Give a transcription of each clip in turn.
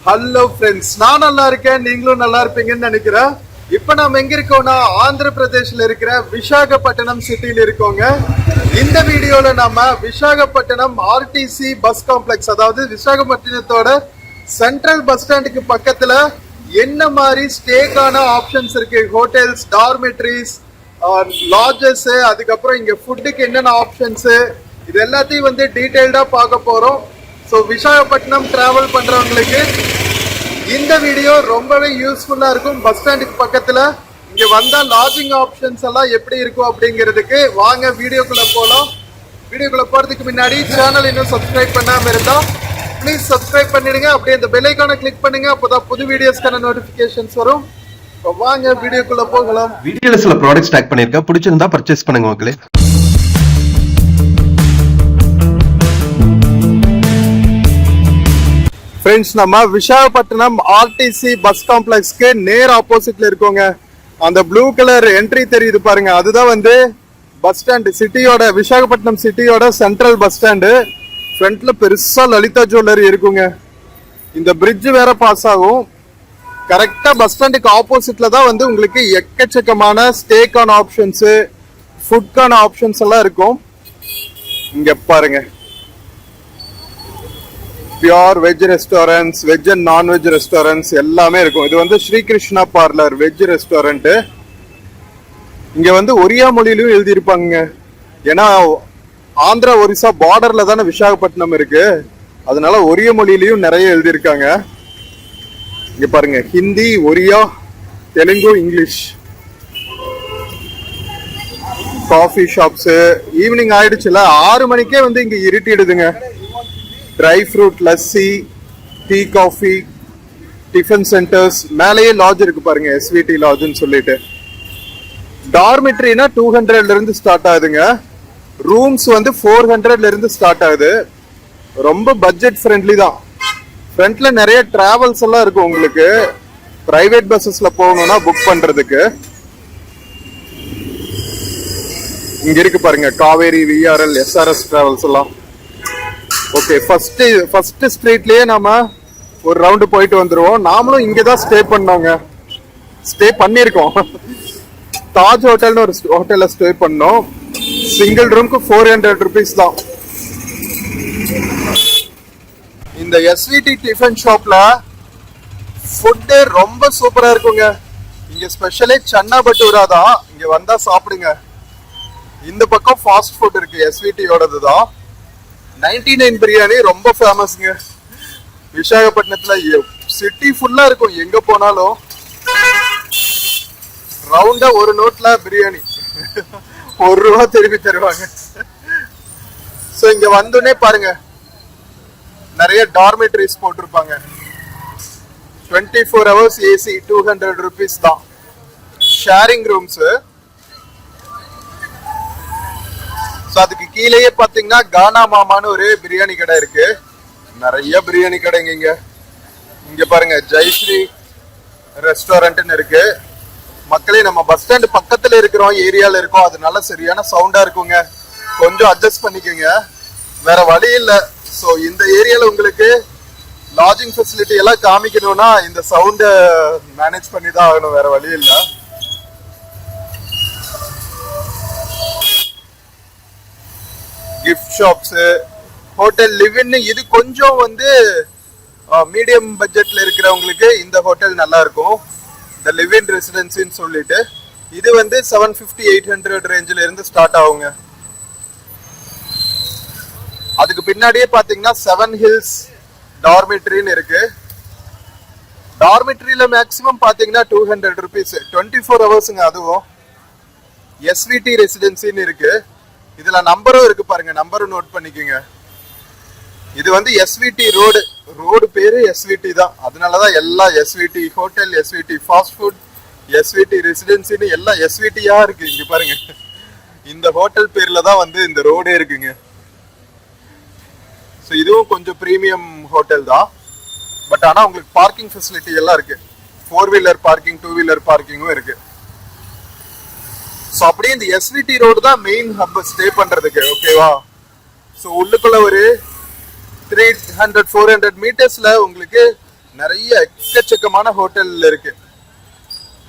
Hello friends, நான் நல்லா இருக்கேன், நீங்களும் நல்லா இருப்பீங்கன்னு நினைக்கிறேன். இப்ப நாம எங்க இருக்கோம்னா ஆந்திர பிரதேஷ்ல இருக்கிற விசாகப்பட்டினம் சிட்டில இருக்கோங்க. இந்த வீடியோல நாம விசாகப்பட்டினம் ஆர்டிசி பஸ் காம்ப்ளெக்ஸ், அதாவது விசாகப்பட்டினத்தோட சென்ட்ரல் பஸ் ஸ்டாண்டுக்கு பக்கத்துல என்ன மாதிரி ஸ்டேக்கான ஆப்ஷன்ஸ் இருக்கு, ஹோட்டல்ஸ், டார்மெட்ரிஸ், லாட்ஜஸ், அதுக்கப்புறம் இங்க ஃபுட்டுக்கு என்னென்ன ஆப்ஷன்ஸ், இது எல்லாத்தையும் வந்து டீடைல்டா பார்க்க போறோம். ஸோ விசாகப்பட்டினம் டிராவல் பண்றவங்களுக்கு இந்த வீடியோ ரொம்பவே யூஸ்ஃபுல்லா இருக்கும். பஸ் ஸ்டாண்டுக்கு பக்கத்துல இங்க வந்தா லாட்ஜிங் ஆப்ஷன்ஸ் எல்லாம் எப்படி இருக்கும் அப்படிங்கிறதுக்கு வாங்க வீடியோக்குள்ள போலாம். வீடியோக்குள்ள போறதுக்கு முன்னாடி சேனல் இன்னும் சப்ஸ்கிரைப் பண்ணாம இருந்தா ப்ளீஸ் சப்ஸ்கிரைப் பண்ணிடுங்க. அப்படியே இந்த பெல் ஐகானை கிளிக் பண்ணுங்க, அப்பதான் புது வீடியோஸ்க்கான நோட்டிபிகேஷன்ஸ் வரும். வாங்க வீடியோக்குள்ள போகலாம். வீடியோல சில ப்ராடக்ட்ஸ் டேக் பண்ணிருக்கேன், பிடிச்சிருந்தா பர்ச்சேஸ் பண்ணுங்க மக்களே. ஃப்ரெண்ட்ஸ், நம்ம விசாகப்பட்டினம் ஆர்டிசி பஸ் காம்ப்ளெக்ஸ்க்கு நேர் ஆப்போசிட்ல இருக்கோங்க. அந்த ப்ளூ கலர் என்ட்ரி தெரியுது பாருங்க, அதுதான் வந்து பஸ் ஸ்டாண்டு, சிட்டியோட விசாகப்பட்டினம் சிட்டியோட சென்ட்ரல் பஸ் ஸ்டாண்டு. ஃப்ரண்ட்ல பெருசா லலிதா ஜுவல்லரி இருக்குங்க. இந்த பிரிட்ஜ் வேற பாஸ் ஆகும். கரெக்டா பஸ் ஸ்டாண்டுக்கு ஆப்போசிட்ல தான் வந்து உங்களுக்கு எக்கச்சக்கமான ஸ்டேக்கான ஆப்ஷன்ஸ், ஃபுட்கான ஆப்ஷன்ஸ் எல்லாம் இருக்கும். இங்க பாருங்க, pure veg restaurants, veg and non veg restaurants எல்லாமே இருக்கும். இது வந்து Shri Krishna parlour veg restaurant. இங்க வந்து ஒரியா மொழியிலும் எழுதியிருப்பாங்க. ஏன்னா ஆந்திரா ஒரிசா பார்டர்ல தானே விசாகப்பட்டினம் இருக்கு, அதனால ஒரிய மொழியிலையும் நிறைய எழுதியிருக்காங்க. இங்க பாருங்க, Hindi, Oriya, Telugu, English. Coffee shops. Evening ஆயிடுச்சுல, 6 மணிக்கே வந்து இங்க இருட்டிடுதுங்க. Dry fruit, lassi, tea, coffee, tiffin centres. மேலேயே லாட்ஜ் இருக்கு பாருங்க, எஸ்விடி லாட்ஜ்னு சொல்லிட்டு. டார்மெட்ரினா 200ல இருந்து ஸ்டார்ட் ஆகுதுங்க. ரூம்ஸ் வந்து 400ல இருந்து ஸ்டார்ட் ஆகுது. ரொம்ப பட்ஜெட் ஃப்ரெண்ட்லி தான். ஃப்ரண்ட்ல நிறைய டிராவல்ஸ் எல்லாம் இருக்கும் உங்களுக்கு, பிரைவேட் பஸ்ஸஸ்ல போகணும்னா புக் பண்றதுக்கு. இங்க இருக்கு பாருங்க, காவேரி, விஆர்எல், எஸ்ஆர்எஸ் டிராவல்ஸ் எல்லாம். ஓகே, ஃபர்ஸ்ட் ஸ்ட்ரீட்லயே நாம ஒரு ரவுண்டு போயிட்டு வந்துருவோம். நாமளும் இங்கதான் ஸ்டே பண்ணிருக்கோம். தாஜ் ஹோட்டல்னு ஒரு ஹோட்டல்ல ஸ்டே பண்ணோம். சிங்கிள் ரூம்க்கு 400 rupees தான். இந்த எஸ்விடி டிஃபன் ஷாப்ல ஃபுட்டு ரொம்ப சூப்பரா இருக்குங்க. இங்க ஸ்பெஷலி சன்னா பட்டூரா தான். இங்க வந்தா சாப்பிடுங்க. இந்த பக்கம் ஃபாஸ்ட் ஃபுட் இருக்கு, எஸ்விடியோடது தான். 99 பிரியாணி ரொம்ப ஃபேமஸ்ங்க விசாகப்பட்டினத்துல. சிட்டி ஃபுல்லா இருக்கும், எங்க போனாலும் ரவுண்டா ஒரு நோட்ல பிரியாணி 1 ரூபா திருப்பி தருவாங்க. சோ இங்க வந்தோடனே பாருங்க, நிறைய டார்மெட்ரிஸ் போட்டிருப்பாங்க. 24 hours ஏசி, 200 rupees தான். Sharing rooms. அதுக்கு கீழேயே பாத்தீங்கன்னா கானா மாமான்னு ஒரு பிரியாணி கடை இருக்கு. நிறைய பிரியாணி கடைங்க இங்க. இங்க பாருங்க, ஜெயஸ்ரீ ரெஸ்டாரண்ட்னு இருக்கு. மக்களே, நம்ம பஸ் ஸ்டாண்ட் பக்கத்துல இருக்கிறோம், ஏரியால இருக்கோம், அதனால சரியான சவுண்டா இருக்குங்க. கொஞ்சம் அட்ஜஸ்ட் பண்ணிக்கோங்க, வேற வழி இல்ல. சோ இந்த ஏரியால உங்களுக்கு லாட்ஜிங் ஃபெசிலிட்டி எல்லாம் காமிக்கணும்னா இந்த சவுண்ட மேனேஜ் பண்ணி தான் ஆகணும், வேற வழி இல்ல. Gift shops, hotel, live-in. இது கொஞ்சம் வந்து மீடியம் பட்ஜெட்ல இருக்கிறவங்களுக்கு இந்த ஹோட்டல் நல்லா இருக்கும். இந்த லிவ்இன் ரெசிடென்சின்னு சொல்லிட்டு இது வந்து 750-800 ரேஞ்சில இருந்து ஸ்டார்ட் ஆகுங்க. அதுக்கு பின்னாடியே பாத்தீங்கன்னா 7 ஹில்ஸ் டார்மெட்ரின்னு இருக்கு. டார்மெட்ரியில மேக்ஸிமம் பாத்தீங்கன்னா 200 rupees, 24 hours. அதுவும் எஸ்விடி ரெசிடென்சின்னு இருக்கு. இதுல நம்பரும் இருக்கு பாருங்க, நம்பரும் நோட் பண்ணிக்கோங்க. இது வந்து எஸ்விடி ரோடு பேரு எஸ்விடி தான். அதனாலதான் எல்லா SVD hotel, SVD fast food, SVD ரெசிடென்சின்னு எல்லாம் எஸ்விடியா இருக்கு. இங்க பாருங்க, இந்த ஹோட்டல் பேர்ல தான் வந்து இந்த ரோடே இருக்குங்க. ஸோ இதுவும் கொஞ்சம் ப்ரீமியம் ஹோட்டல் தான். பட் ஆனா உங்களுக்கு பார்க்கிங் ஃபெசிலிட்டி எல்லாம் இருக்கு. 4 வீலர் பார்க்கிங், 2 வீலர் பார்க்கிங்கும் இருக்கு. ஸோ அப்படியே இந்த எஸ்விடி ரோடு தான் மெயின் ஹப் ஸ்டே பண்றதுக்கு. ஓகேவா? ஸோ உள்ளுக்குள்ள ஒரு 300-400 மீட்டர்ஸ்ல உங்களுக்கு நிறைய எக்கச்சக்கமான ஹோட்டல் இருக்கு.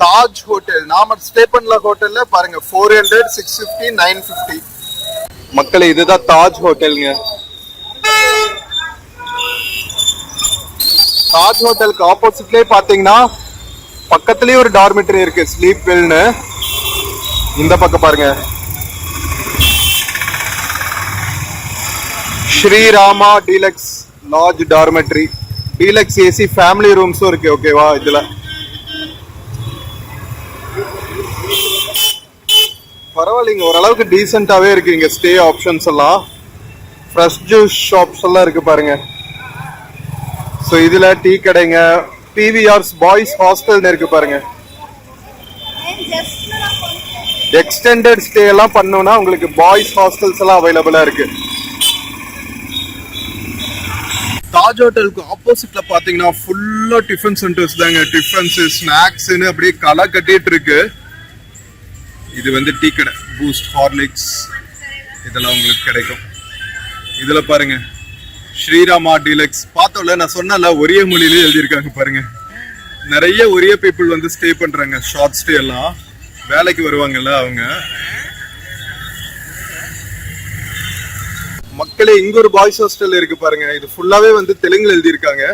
தாஜ் ஹோட்டல் நாம ஸ்டே பண்ணல ஹோட்டல்ல பாருங்க 400, 650, 950. மக்களே இதுதான் தாஜ் ஹோட்டலுங்க. தாஜ் ஹோட்டலுக்கு ஆப்போசிட்லயே பாத்தீங்கன்னா பக்கத்துலயே ஒரு டார்மெட்டரி இருக்கு, ஸ்லீப் வெல்னு. இந்த பக்கம் பாருங்க, Srirama deluxe lodge dormitory, deluxe AC family ரூம்ஸும் இருக்கு. ஓகேவா, இதுல பரவாயில்லைங்க, ஓரளவுக்கு டீசென்டாவே இருக்கு. இங்க ஸ்டே ஆப்ஷன்ஸ் எல்லாம், ஃப்ரெஷ் ஜூஸ் ஷாப்ஸ் எல்லாம் இருக்கு பாருங்க. ஸோ இதுல டீ கடைங்க, பிவிஆர்ஸ் பாய்ஸ் ஹாஸ்டல் இருக்கு பாருங்க. எக்ஸ்டெண்டட் ஸ்டே எல்லாம் பண்ணோம்னா உங்களுக்கு பாய்ஸ் ஹாஸ்டல்ஸ் எல்லாம் அவைலபிளா இருக்கு. தாஜ் ஹோட்டலுக்கு ஆப்போசிட்ல பாத்தீங்கன்னா ஃபுல்லா டிஃபன் சென்டர்ஸ் தாங்க. டிஃபன்ஸ், ஸ்நாக்ஸ்னு அப்படியே களை கட்டிட்டு இருக்கு. இது வந்து டீ கடை, பூஸ்ட், ஹார்லிக்ஸ் இதெல்லாம் உங்களுக்கு கிடைக்கும். இதுல பாருங்க ஸ்ரீராமா டீலக்ஸ். பார்த்தோம்ல, நான் சொன்னல ஒரே மொழியிலே எழுதியிருக்காங்க பாருங்க. நிறைய ஒரே பீப்புள் வந்து ஸ்டே பண்றாங்க, ஷார்ட் ஸ்டே எல்லாம் வேலைக்கு வருவாங்கல்ல அவங்க. மக்களே இங்க ஒரு பாய்ஸ் ஹாஸ்டல் இருக்கு பாருங்க. இது ஃபுல்லாவே வந்து தெலுங்குல எழுதியிருக்காங்க.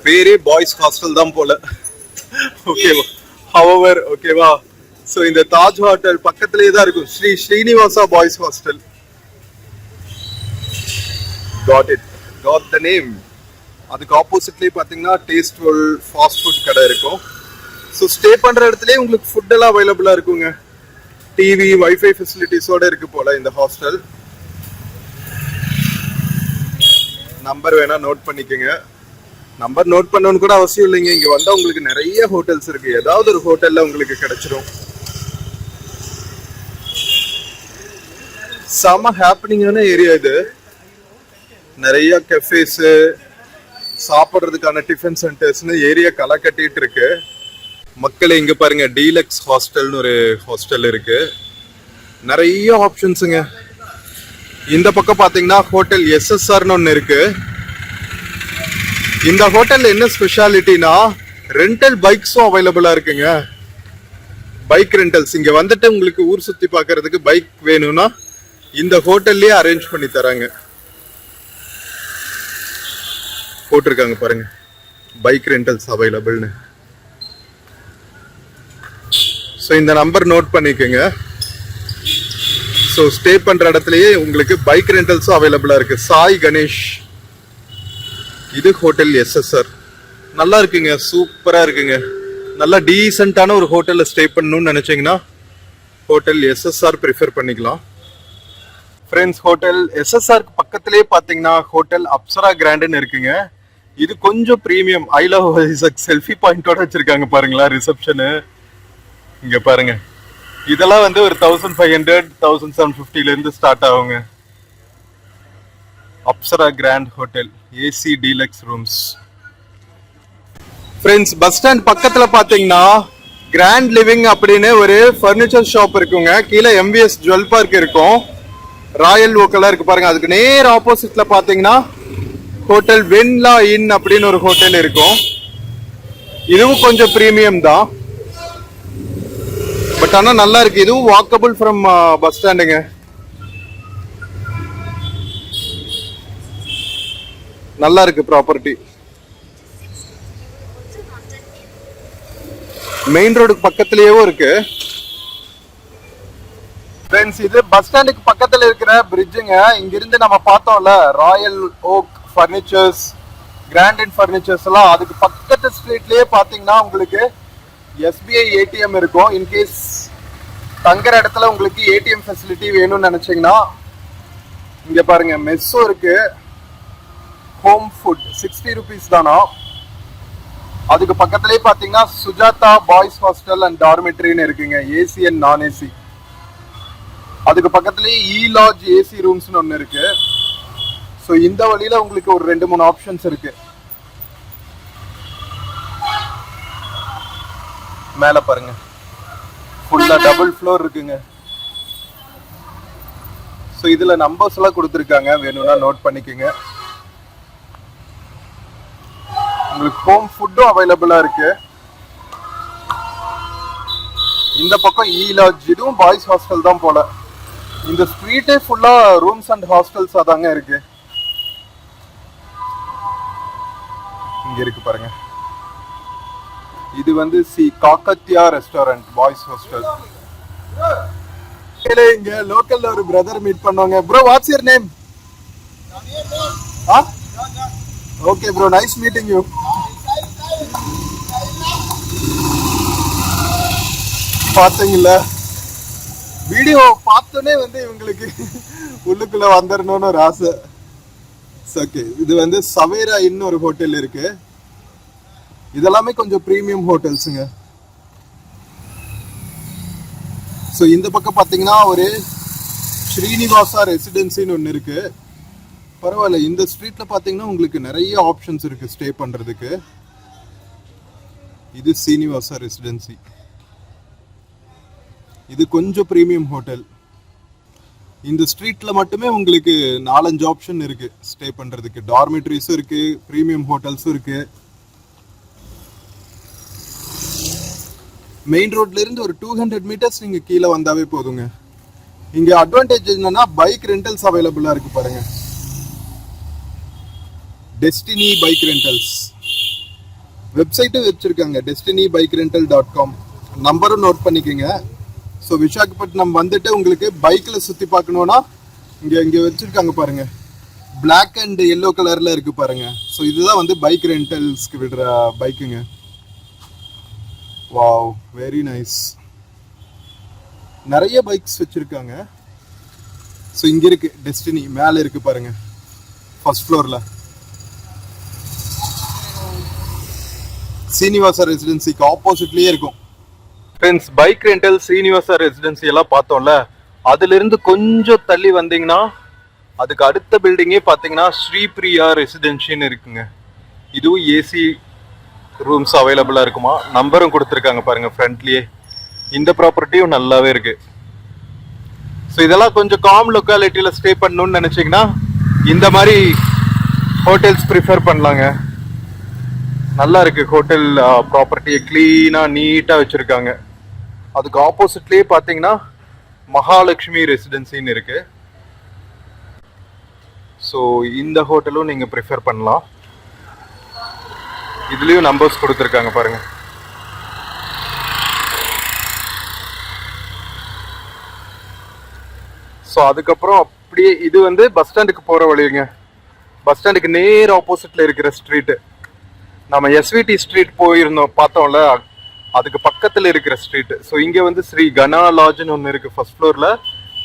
பேரே பாய்ஸ் ஹாஸ்டல் தான் போல. ஓகேவா, ஹவவர் ஓகேவா. சோ இந்த தாஜ் ஹோட்டல் பக்கத்துலயே தான் இருக்கும் Shri Srinivasa boys hostel. Got it, got the name. அதுக்கு ஆப்போசிட்லயே பாத்தீங்கன்னா டேஸ்ட்ஃபுல் ஃபாஸ்ட் ஃபுட் கடை இருக்கும். ஸோ ஸ்டே பண்ற இடத்துலயே உங்களுக்கு ஃபுட் எல்லாம் அவைலபிளா இருக்குங்க. டிவி, வைஃபை ஃபெசிலிட்டிஸோட இருக்கு போல இந்த ஹாஸ்டல். நம்பர் வேணா நோட் பண்ணிக்கோங்க. நம்பர் நோட் பண்ணணும்னு கூட அவசியம் இல்லைங்க. இங்க வந்தா உங்களுக்கு நிறைய ஹோட்டல்ஸ் இருக்கு, ஏதாவது ஒரு ஹோட்டல்ல உங்களுக்கு கிடைச்சிடும். செம ஹாப்பனிங்கான ஏரியா இது. நிறைய கஃபேஸ், சாப்பிட்றதுக்கான டிஃபன் சென்டர்ஸ்னு ஏரியா களை கட்டிட்டு இருக்கு. மக்களே இங்க பாருங்க டீலக்ஸ் ஹாஸ்டல்னு ஒரு ஹாஸ்டல் இருக்கு. நிறைய ஆப்ஷன்ஸுங்க. இந்த பக்கம் பாத்தீங்கன்னா ஹோட்டல் SSRன்னு ஒன்னு இருக்கு. இந்த ஹோட்டல்ல என்ன ஸ்பெஷாலிட்டினா ரெண்டல் பைக்ஸும் அவைலபிளா இருக்குங்க. Bike rentals. இங்க வந்துட்டு உங்களுக்கு ஊர் சுத்தி பாக்குறதுக்கு பைக் வேணும்னா இந்த ஹோட்டல்லயே அரேஞ்ச் பண்ணி தராங்க. போட்டிருக்காங்க பாருங்க, பைக் ரெண்டல்ஸ் அவைலபிள்னு. ஸோ இந்த நம்பர் நோட் பண்ணிக்கோங்க. ஸோ ஸ்டே பண்ற இடத்துலயே உங்களுக்கு பைக் ரெண்டல்ஸும் அவைலபிளா இருக்கு. சாய் கணேஷ், இது ஹோட்டல் SSR. நல்லா இருக்குங்க, சூப்பரா இருக்குங்க. நல்லா டீசென்டான ஒரு ஹோட்டல்ல ஸ்டே பண்ணணும்னு நினைச்சீங்கன்னா ஹோட்டல் SSR ப்ரிஃபர் பண்ணிக்கலாம். ஃப்ரெண்ட்ஸ், ஹோட்டல் SSR பக்கத்திலேயே பாத்தீங்கன்னா ஹோட்டல் அப்சரா கிராண்ட்னு இருக்குங்க. இது கொஞ்சம் premium. I love Vizag selfie பாயிண்டோட வச்சிருக்காங்க பாருங்களா ரிசப்ஷனு. இங்க பாருங்க, இதெல்லாம் வந்து ஒரு 1500, 1750 இருந்து ஸ்டார்ட் ஆகுங்க. Apsara grand hotel, AC deluxe rooms. Friends, bus stand பக்கத்துல பாத்தீங்கன்னா கிராண்ட் லிவிங் அப்படின்னு ஒரு ஃபர்னிச்சர் ஷாப் இருக்குங்க. கீழே MVS ஜுவல் பார்க் இருக்கும், ராயல் ஓக்கெல்லாம் இருக்கு பாருங்க. அதுக்கு நேர் ஆப்போசிட்ல பாத்தீங்கன்னா ஹோட்டல் வென்லா இன் அப்படின்னு ஒரு ஹோட்டல் இருக்கும். இதுவும் கொஞ்சம் பிரீமியம் தான், பட் ஆனா நல்லா இருக்கு. இதுவும் வாக்கபிள் ஃப்ரம் பஸ் ஸ்டாண்டுங்க. நல்லா இருக்கு ப்ராப்பர்ட்டி. மெயின் ரோடுக்கு பக்கத்துலயே இருக்கு. ஃப்ரெண்ட்ஸ், இது பஸ் ஸ்டாண்டுக்கு பக்கத்துல இருக்கிற பிரிட்ஜுங்க. இங்க இருந்து நம்ம பார்த்தோம்ல royal oak furnitures, grand and furnitures எல்லாம், அதுக்கு பக்கத்து ஸ்ட்ரீட்லயே பாத்தீங்கன்னா உங்களுக்கு SBI ATM இருக்கும். இன்கேஸ் தங்குற இடத்துல உங்களுக்கு ATM ஃபெசிலிட்டி வேணும்னு நினைச்சீங்கன்னா இங்க பாருங்க மெஸ்ஸும் இருக்கு. ஹோம் ஃபுட் 60 rupees தானா. அதுக்கு பக்கத்துலயே பாத்தீங்கன்னா சுஜாதா பாய்ஸ் ஹாஸ்டல் அண்ட் டார்மெட்ரின்னு இருக்குங்க, AC அண்ட் நான் AC. அதுக்கு பக்கத்துலயே லாட்ஜ் AC ரூம்ஸ்னு ஒன்னு இருக்கு. ஸோ இந்த வழியில உங்களுக்கு ஒரு 2-3 ஆப்ஷன்ஸ் இருக்கு. மேல பாருங்க, ஃபுல்லா டபுள் ஃப்ளோர் இருக்குங்க. ஸோ இதுல நம்பர்ஸ் எல்லாம் கொடுத்துருக்காங்க, வேணும்னா நோட் பண்ணிக்கோங்க. உங்களுக்கு ஹோம் ஃபுட்டும் அவைலபிளா இருக்கு. இந்த பக்கம் இ லாட்ஜ், இதுவும் பாய்ஸ் ஹாஸ்டல் தான் போல. இந்த ஸ்ட்ரீட்டே ஃபுல்லா ரூம்ஸ் அண்ட் ஹாஸ்டல்ஸ் அதாங்க இருக்கு. இங்க இருக்கு பாருங்க, இது வந்து சி காக்கத்தியா ரெஸ்டாரண்ட் பாய்ஸ் ஹாஸ்டல். இங்க லோக்கல்ல ஒரு பிரதர் மீட் பண்ணுவாங்க. Bro, what's your name? Okay bro, nice meeting you. பாத்தீங்கல்ல, வீடியோ பார்த்தோன்னே வந்து இவங்களுக்கு உள்ளுக்குள்ள வந்துடணும்னு ஒரு ஆசை. ஓகே, இது வந்து சவேரா இன்னும் ஒரு ஹோட்டல் இருக்கு. இதெல்லாமே கொஞ்சம் பிரீமியம் ஹோட்டல்ஸுங்க. ஸோ இந்த பக்கம் பார்த்தீங்கன்னா ஒரு ஸ்ரீனிவாசா ரெசிடென்சின்னு ஒன்று இருக்கு. பரவாயில்ல, இந்த ஸ்ட்ரீட்ல பார்த்தீங்கன்னா உங்களுக்கு நிறைய ஆப்ஷன்ஸ் இருக்கு ஸ்டே பண்றதுக்கு. இது ஸ்ரீனிவாசா ரெசிடென்சி. இது கொஞ்சம் பிரீமியம் ஹோட்டல். இந்த ஸ்ட்ரீட்ல மட்டுமே உங்களுக்கு 4-5 ஆப்ஷன் இருக்கு ஸ்டே பண்றதுக்கு. டார்மெட்ரிஸும் இருக்கு, பிரீமியம் ஹோட்டல்ஸும் இருக்கு. மெயின் ரோட்ல இருந்து ஒரு 200 மீட்டர்ஸ் நீங்க கீழே வந்தாவே போதுங்க. இங்க அட்வான்டேஜ் என்னன்னா பைக் ரெண்டல்ஸ் அவைலபிளா இருக்கு பாருங்க. டெஸ்டினி பைக் ரெண்டல்ஸ் வெப்சைட்டும் வச்சிருக்காங்க, destinibykerental.com. நம்பரும் நோட் பண்ணிக்கோங்க. ஸோ விசாகப்பட்டினம் வந்துட்டு உங்களுக்கு பைக்ல சுத்தி பார்க்கணும்னா இங்க வச்சிருக்காங்க பாருங்க, பிளாக் அண்ட் எல்லோ கலர்ல இருக்கு பாருங்க. ஸோ இதுதான் வந்து பைக் ரெண்டல்ஸ்க்கு விடுற பைக்குங்க. Wow, very nice. நிறைய பைக்ஸ் வச்சிருக்காங்க. ஸோ இங்க இருக்கு டெஸ்டினி, மேல இருக்கு பாருங்க ஃபர்ஸ்ட் ஃப்ளோர்ல. ஸ்ரீனிவாசா ரெசிடென்சிக்கு ஆப்போசிட்லயே இருக்கும். Friends, bike rental Srinivasa residency எல்லாம் பார்த்தோம்ல, அதுல இருந்து கொஞ்சம் தள்ளி வந்தீங்கன்னா அதுக்கு அடுத்த பில்டிங்கே பார்த்தீங்கன்னா ஸ்ரீபிரியா ரெசிடென்சின்னு இருக்குங்க. இதுவும் ஏசி ரூம்ஸ் அவைலபிளா இருக்குமா. நம்பரும் கொடுத்துருக்காங்க பாருங்க ஃப்ரண்ட்லயே. இந்த ப்ராப்பர்ட்டியும் நல்லாவே இருக்கு. ஸோ இதெல்லாம் கொஞ்சம் காம் லொக்காலிட்டியில ஸ்டே பண்ணணும்னு நினைச்சீங்கன்னா இந்த மாதிரி ஹோட்டல்ஸ் ப்ரிஃபர் பண்ணலாங்க. நல்லா இருக்கு ஹோட்டல் ப்ராப்பர்ட்டியை கிளீனா நீட்டா வச்சிருக்காங்க. அதுக்கு ஆப்போசிட்லயே பாத்தீங்கன்னா மகாலட்சுமி ரெசிடென்சின்னு இருக்கு. ஸோ இந்த ஹோட்டலும் நீங்க ப்ரிஃபர் பண்ணலாம். இதுலயும் நம்பர்ஸ் கொடுத்துருக்காங்க பாருங்க. ஸோ அதுக்கப்புறம் அப்படியே இது வந்து பஸ் ஸ்டாண்டுக்கு போற வழிங்க. பஸ் ஸ்டாண்டுக்கு நேர் ஆப்போசிட்ல இருக்கிற ஸ்ட்ரீட்டு. நம்ம எஸ்விடி ஸ்ட்ரீட் போயிருந்தோம் பார்த்தோம்ல, அதுக்கு பக்கத்துல இருக்கிற ஸ்ட்ரீட். ஸோ இங்க வந்து ஸ்ரீ கனா லாட்ஜ்னு ஒன்று இருக்கு ஃபர்ஸ்ட் ஃப்ளோர்ல.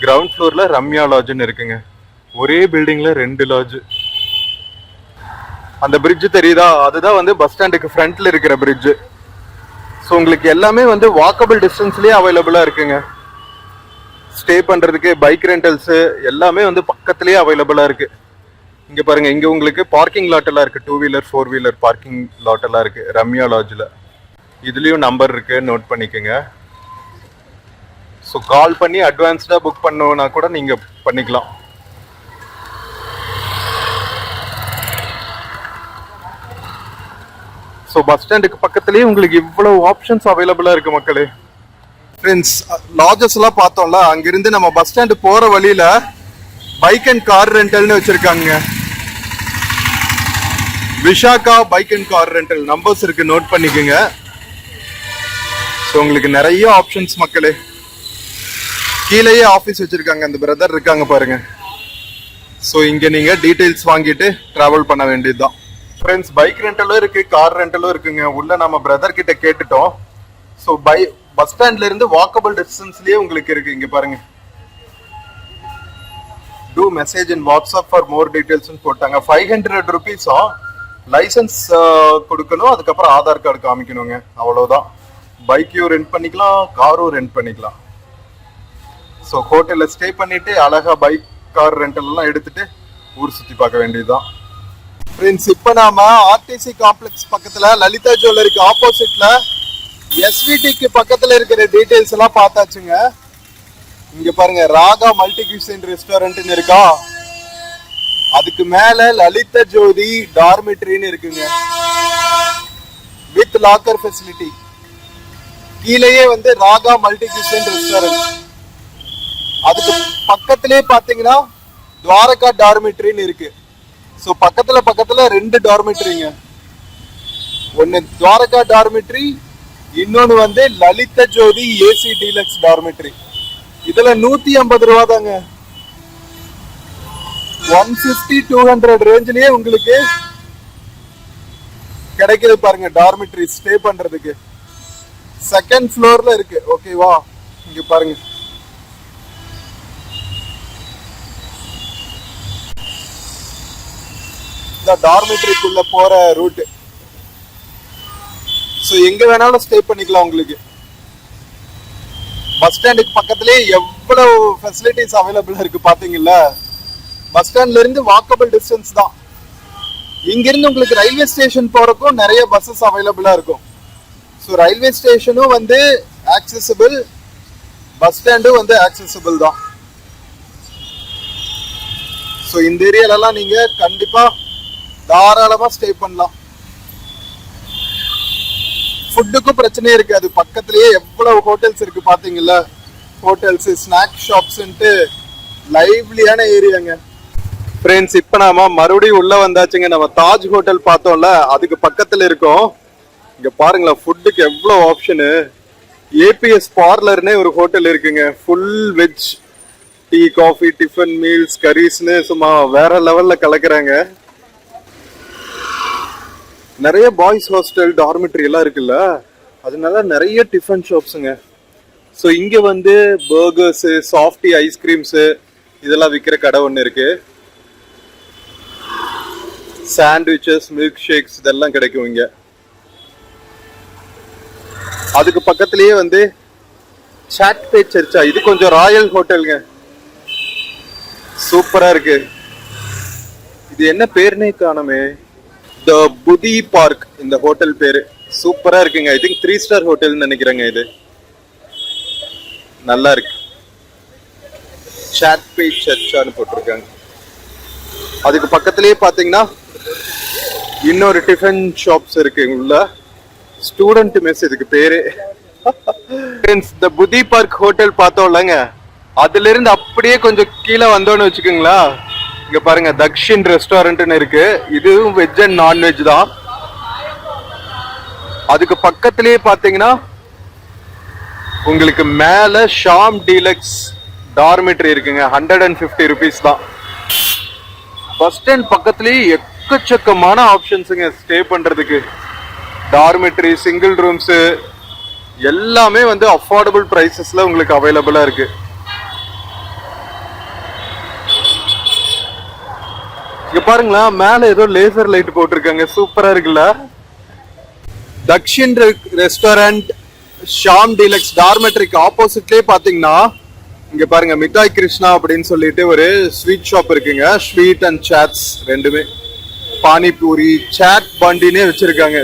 கிரவுண்ட் ஃப்ளோர்ல ரம்யா லாட்ஜ்னு இருக்குங்க. ஒரே பில்டிங்ல 2 லாட்ஜ். அந்த பிரிட்ஜ் தெரியுதா, அதுதான் வந்து பஸ் ஸ்டாண்டுக்கு ஃப்ரண்ட்ல இருக்கிற பிரிட்ஜ். ஸோ உங்களுக்கு எல்லாமே வந்து வாக்கபிள் டிஸ்டன்ஸ்லயே அவைலபிளா இருக்குங்க. ஸ்டே பண்றதுக்கு பைக் ரெண்டல்ஸ் எல்லாமே வந்து பக்கத்துலயே அவைலபிளா இருக்கு. இங்க பாருங்க, இங்க உங்களுக்கு பார்க்கிங் லாட் எல்லாம் இருக்கு. 2 வீலர் 4 வீலர் பார்க்கிங் லாட் எல்லாம் இருக்கு ரம்யா லாட்ஜ்ல. இதுலயும் நம்பர் இருக்கு, நோட் பண்ணிக்கோங்க. ஸோ கால் பண்ணி அட்வான்ஸ்டா புக் பண்ணணும்னா கூட நீங்க பண்ணிக்கலாம். ஸோ பஸ் ஸ்டாண்டுக்கு பக்கத்துலயே உங்களுக்கு இவ்வளவு ஆப்ஷன்ஸ் அவைலபிளா இருக்கு மக்களே. ஃப்ரெண்ட்ஸ், லாட்ஜஸ் எல்லாம் பார்த்தோம்ல, அங்கிருந்து நம்ம பஸ் ஸ்டாண்டு போற வழியில பைக் அண்ட் கார் ரெண்டல்னு வச்சிருக்காங்க. Vishaka bike and car rental numbers இருக்கு, நோட் பண்ணிக்கோங்க. ஸோ உங்களுக்கு நிறைய ஆப்ஷன்ஸ் மக்களே. கீழேயே ஆஃபீஸ் வச்சிருக்காங்க, அந்த பிரதர் இருக்காங்க பாருங்க. ஸோ இங்க நீங்க டீடைல்ஸ் வாங்கிட்டு டிராவல் பண்ண வேண்டியதுதான். ஃப்ரெண்ட்ஸ், பைக் ரெண்டலும் இருக்கு, கார் ரெண்டலும் இருக்குங்க. உள்ள நம்ம பிரதர் கிட்ட கேட்டுட்டோம். ஸோ பஸ் ஸ்டாண்ட்ல இருந்து வாக்கபிள் டிஸ்டன்ஸ்லயே உங்களுக்கு இருக்கு. இங்க பாருங்க, do message in WhatsApp for more details போட்டாங்க. 500 ருபீஸா லைசன்ஸ் கொடுக்கணும், அதுக்கப்புறம் ஆதார் கார்டு காமிக்கணுங்க, அவ்வளவுதான். பைக்கையும் ரெண்ட் பண்ணிக்கலாம், காரும் ரெண்ட் பண்ணிக்கலாம். ஸோ ஹோட்டல்ல ஸ்டே பண்ணிட்டு அழகா பைக் கார் ரெண்டல் எல்லாம் எடுத்துட்டு ஊர் சுத்தி பார்க்க வேண்டியதுதான். ஃப்ரெண்ட்ஸ், இப்போ நாம ஆர்டிசி காம்ப்ளெக்ஸ் பக்கத்துல லலிதா ஜுவல்லரிக்கு ஆப்போசிட்ல எஸ்விடிக்கு பக்கத்துல இருக்கிற டீடைல்ஸ் எல்லாம் பார்த்தாச்சுங்க. இங்க பாருங்க, ராகா மல்டி கியூசின் ரெஸ்டாரண்ட் இருக்கா. அதுக்கு மேல லலித ஜோதி டார்மிட்டரின்னு இருக்குங்க, வித் லாக்கர் ஃபெசிலிட்டி. கீழேயே வந்து ராகா மல்டி கிச்சன் ரெஸ்டாரண்ட். அதுக்கு பக்கத்திலே பாத்தீங்கன்னா துவாரகா டார்மிட்டரின்னு இருக்கு. சோ பக்கத்துல ரெண்டு டார்மிட்டரிங்க. ஒன்னு துவாரகா டார்மிட்டரி, இன்னொன்னு வந்து லலித ஜோதி ஏசி டீலக்ஸ் டார்மிட்டரி. இதுல 150 ரூபா தாங்க. 150-200 ரேஞ்சிலேயே உங்களுக்கு கிடைக்குது பாருங்க டார்மிட்டரி ஸ்டே பண்றதுக்கு. செகண்ட் ஃப்ளோர்ல இருக்கு. ஓகேவா, இங்க பாருங்க. இந்த டார்மிட்டரிக்குள்ள போற ரூட். சோ எங்க வேணாலும் ஸ்டே பண்ணிக்கலாம். உங்களுக்கு பஸ் ஸ்டாண்டுக்கு பக்கத்துலயே எவ்வளவு ஃபெசிலிட்டிஸ் அவைலபிளா இருக்கு பாத்தீங்கல்ல. பஸ் ஸ்டாண்ட்ல இருந்து வாக்கபிள் டிஸ்டன்ஸ் தான். இங்க இருந்து உங்களுக்கு ரயில்வே ஸ்டேஷன் போறதுக்கும் நிறைய பஸ்ஸஸ் அவைலபிளா இருக்கும். ஸோ ரயில்வே ஸ்டேஷனும் வந்து ஆக்சசிபிள், பஸ் ஸ்டாண்டும் வந்து ஆக்சசிபிள் தான். ஸோ இந்த ஏரியாலலாம் நீங்க கண்டிப்பா தாராளமா ஸ்டே பண்ணலாம். ஃபுட்டுக்கும் பிரச்சனையே இருக்காது. பக்கத்துலயே எவ்வளவு ஹோட்டல்ஸ் இருக்கு பாத்தீங்கல்ல. ஹோட்டல்ஸ், ஸ்நாக் ஷாப்ஸ்ன்ட்டு லைவ்லியான ஏரியாங்க. ஃப்ரெண்ட்ஸ், இப்ப நாம மறுபடியும் உள்ள வந்தாச்சுங்க. நம்ம தாஜ் ஹோட்டல் பார்த்தோம்ல, அதுக்கு பக்கத்துல இருக்கோம். இங்க பாருங்களேன், ஃபுட்டுக்கு எவ்வளவு ஆப்ஷனு. ஏபிஎஸ் பார்லர்னே ஒரு ஹோட்டல் இருக்குங்க. Full veg, tea, coffee, tiffin, meals, கரீஸ்னு சும்மா வேற லெவல்ல கலக்குறாங்க. நிறைய பாய்ஸ் ஹாஸ்டல், டார்மிட்டரி எல்லாம் இருக்குல்ல, அதனால நிறைய டிஃபன் ஷாப்ஸுங்க. ஸோ இங்க வந்து பர்கர்ஸ், சாஃப்டி, ஐஸ்கிரீம்ஸ் இதெல்லாம் விற்கிற கடை ஒன்று இருக்கு. சாண்ட்விச்சஸ், மில்க் ஷேக்ஸ் இதெல்லாம் கிடைக்கும் இங்க. அதுக்கு பக்கத்திலேயே வந்து சாட் பே சர்ச்சா, இது கொஞ்சம் ராயல் ஹோட்டலுங்க. சூப்பரா இருக்கு. இது என்ன பேருனே காணுமே. த புதி பார்க் இந்த ஹோட்டல் பேரு. சூப்பரா இருக்குங்க. ஐ திங்க் 3 ஸ்டார் ஹோட்டல்னு நினைக்கிறேங்க. இது நல்லா இருக்கு. சாட் பே சர்ச்சான்னு போட்டிருக்காங்க. அதுக்கு பக்கத்திலேயே பாத்தீங்கன்னா இன்னொரு டிஃபன் ஷாப்ஸ் இருக்கு உள்ள. ஸ்டூடெண்ட் மெஸ் இதுக்கு பேரு. இந்த புதி பார்க் ஹோட்டல் பார்த்தோம்லங்க, அதுல இருந்து அப்படியே கொஞ்சம் கீழே வந்தோன்னு வச்சுக்கோங்களா. இங்க பாருங்க, தக்ஷின் ரெஸ்டாரண்ட்னு இருக்கு. இதுவும் வெஜ் அண்ட் நான்வெஜ் தான். அதுக்கு பக்கத்திலேயே பாத்தீங்கன்னா உங்களுக்கு மேல ஷாம் டீலக்ஸ் டார்மிட்டரி இருக்குங்க. 150 ருபீஸ் தான். பஸ் ஸ்டாண்ட் பக்கத்திலேயே எக்கச்சக்கமான ஆப்ஷன்ஸுங்க ஸ்டே பண்றதுக்கு. டார்மிட்டரி, சிங்கிள் ரூம்ஸ் எல்லாமே வந்து அஃபோர்டபுள் பிரைசஸ்ல உங்களுக்கு அவைலபிளா இருக்கு. இங்க பாருங்களா, மேல ஏதோ லேசர் லைட் போட்டிருக்காங்க. சூப்பரா இருக்குல்ல. தக்ஷின் ரெஸ்டாரண்ட், ஷாம் டீலக்ஸ் டார்மிட்டரிக்கு ஆப்போசிட்லயே பாத்தீங்கன்னா இங்க பாருங்க, மிட்டாய் கிருஷ்ணா அப்படின்னு சொல்லிட்டு ஒரு ஸ்வீட் ஷாப் இருக்குங்க. ஸ்வீட் அண்ட் சாட்ஸ் ரெண்டுமே, பானிபூரி, சாட் பண்டினே வச்சிருக்காங்க.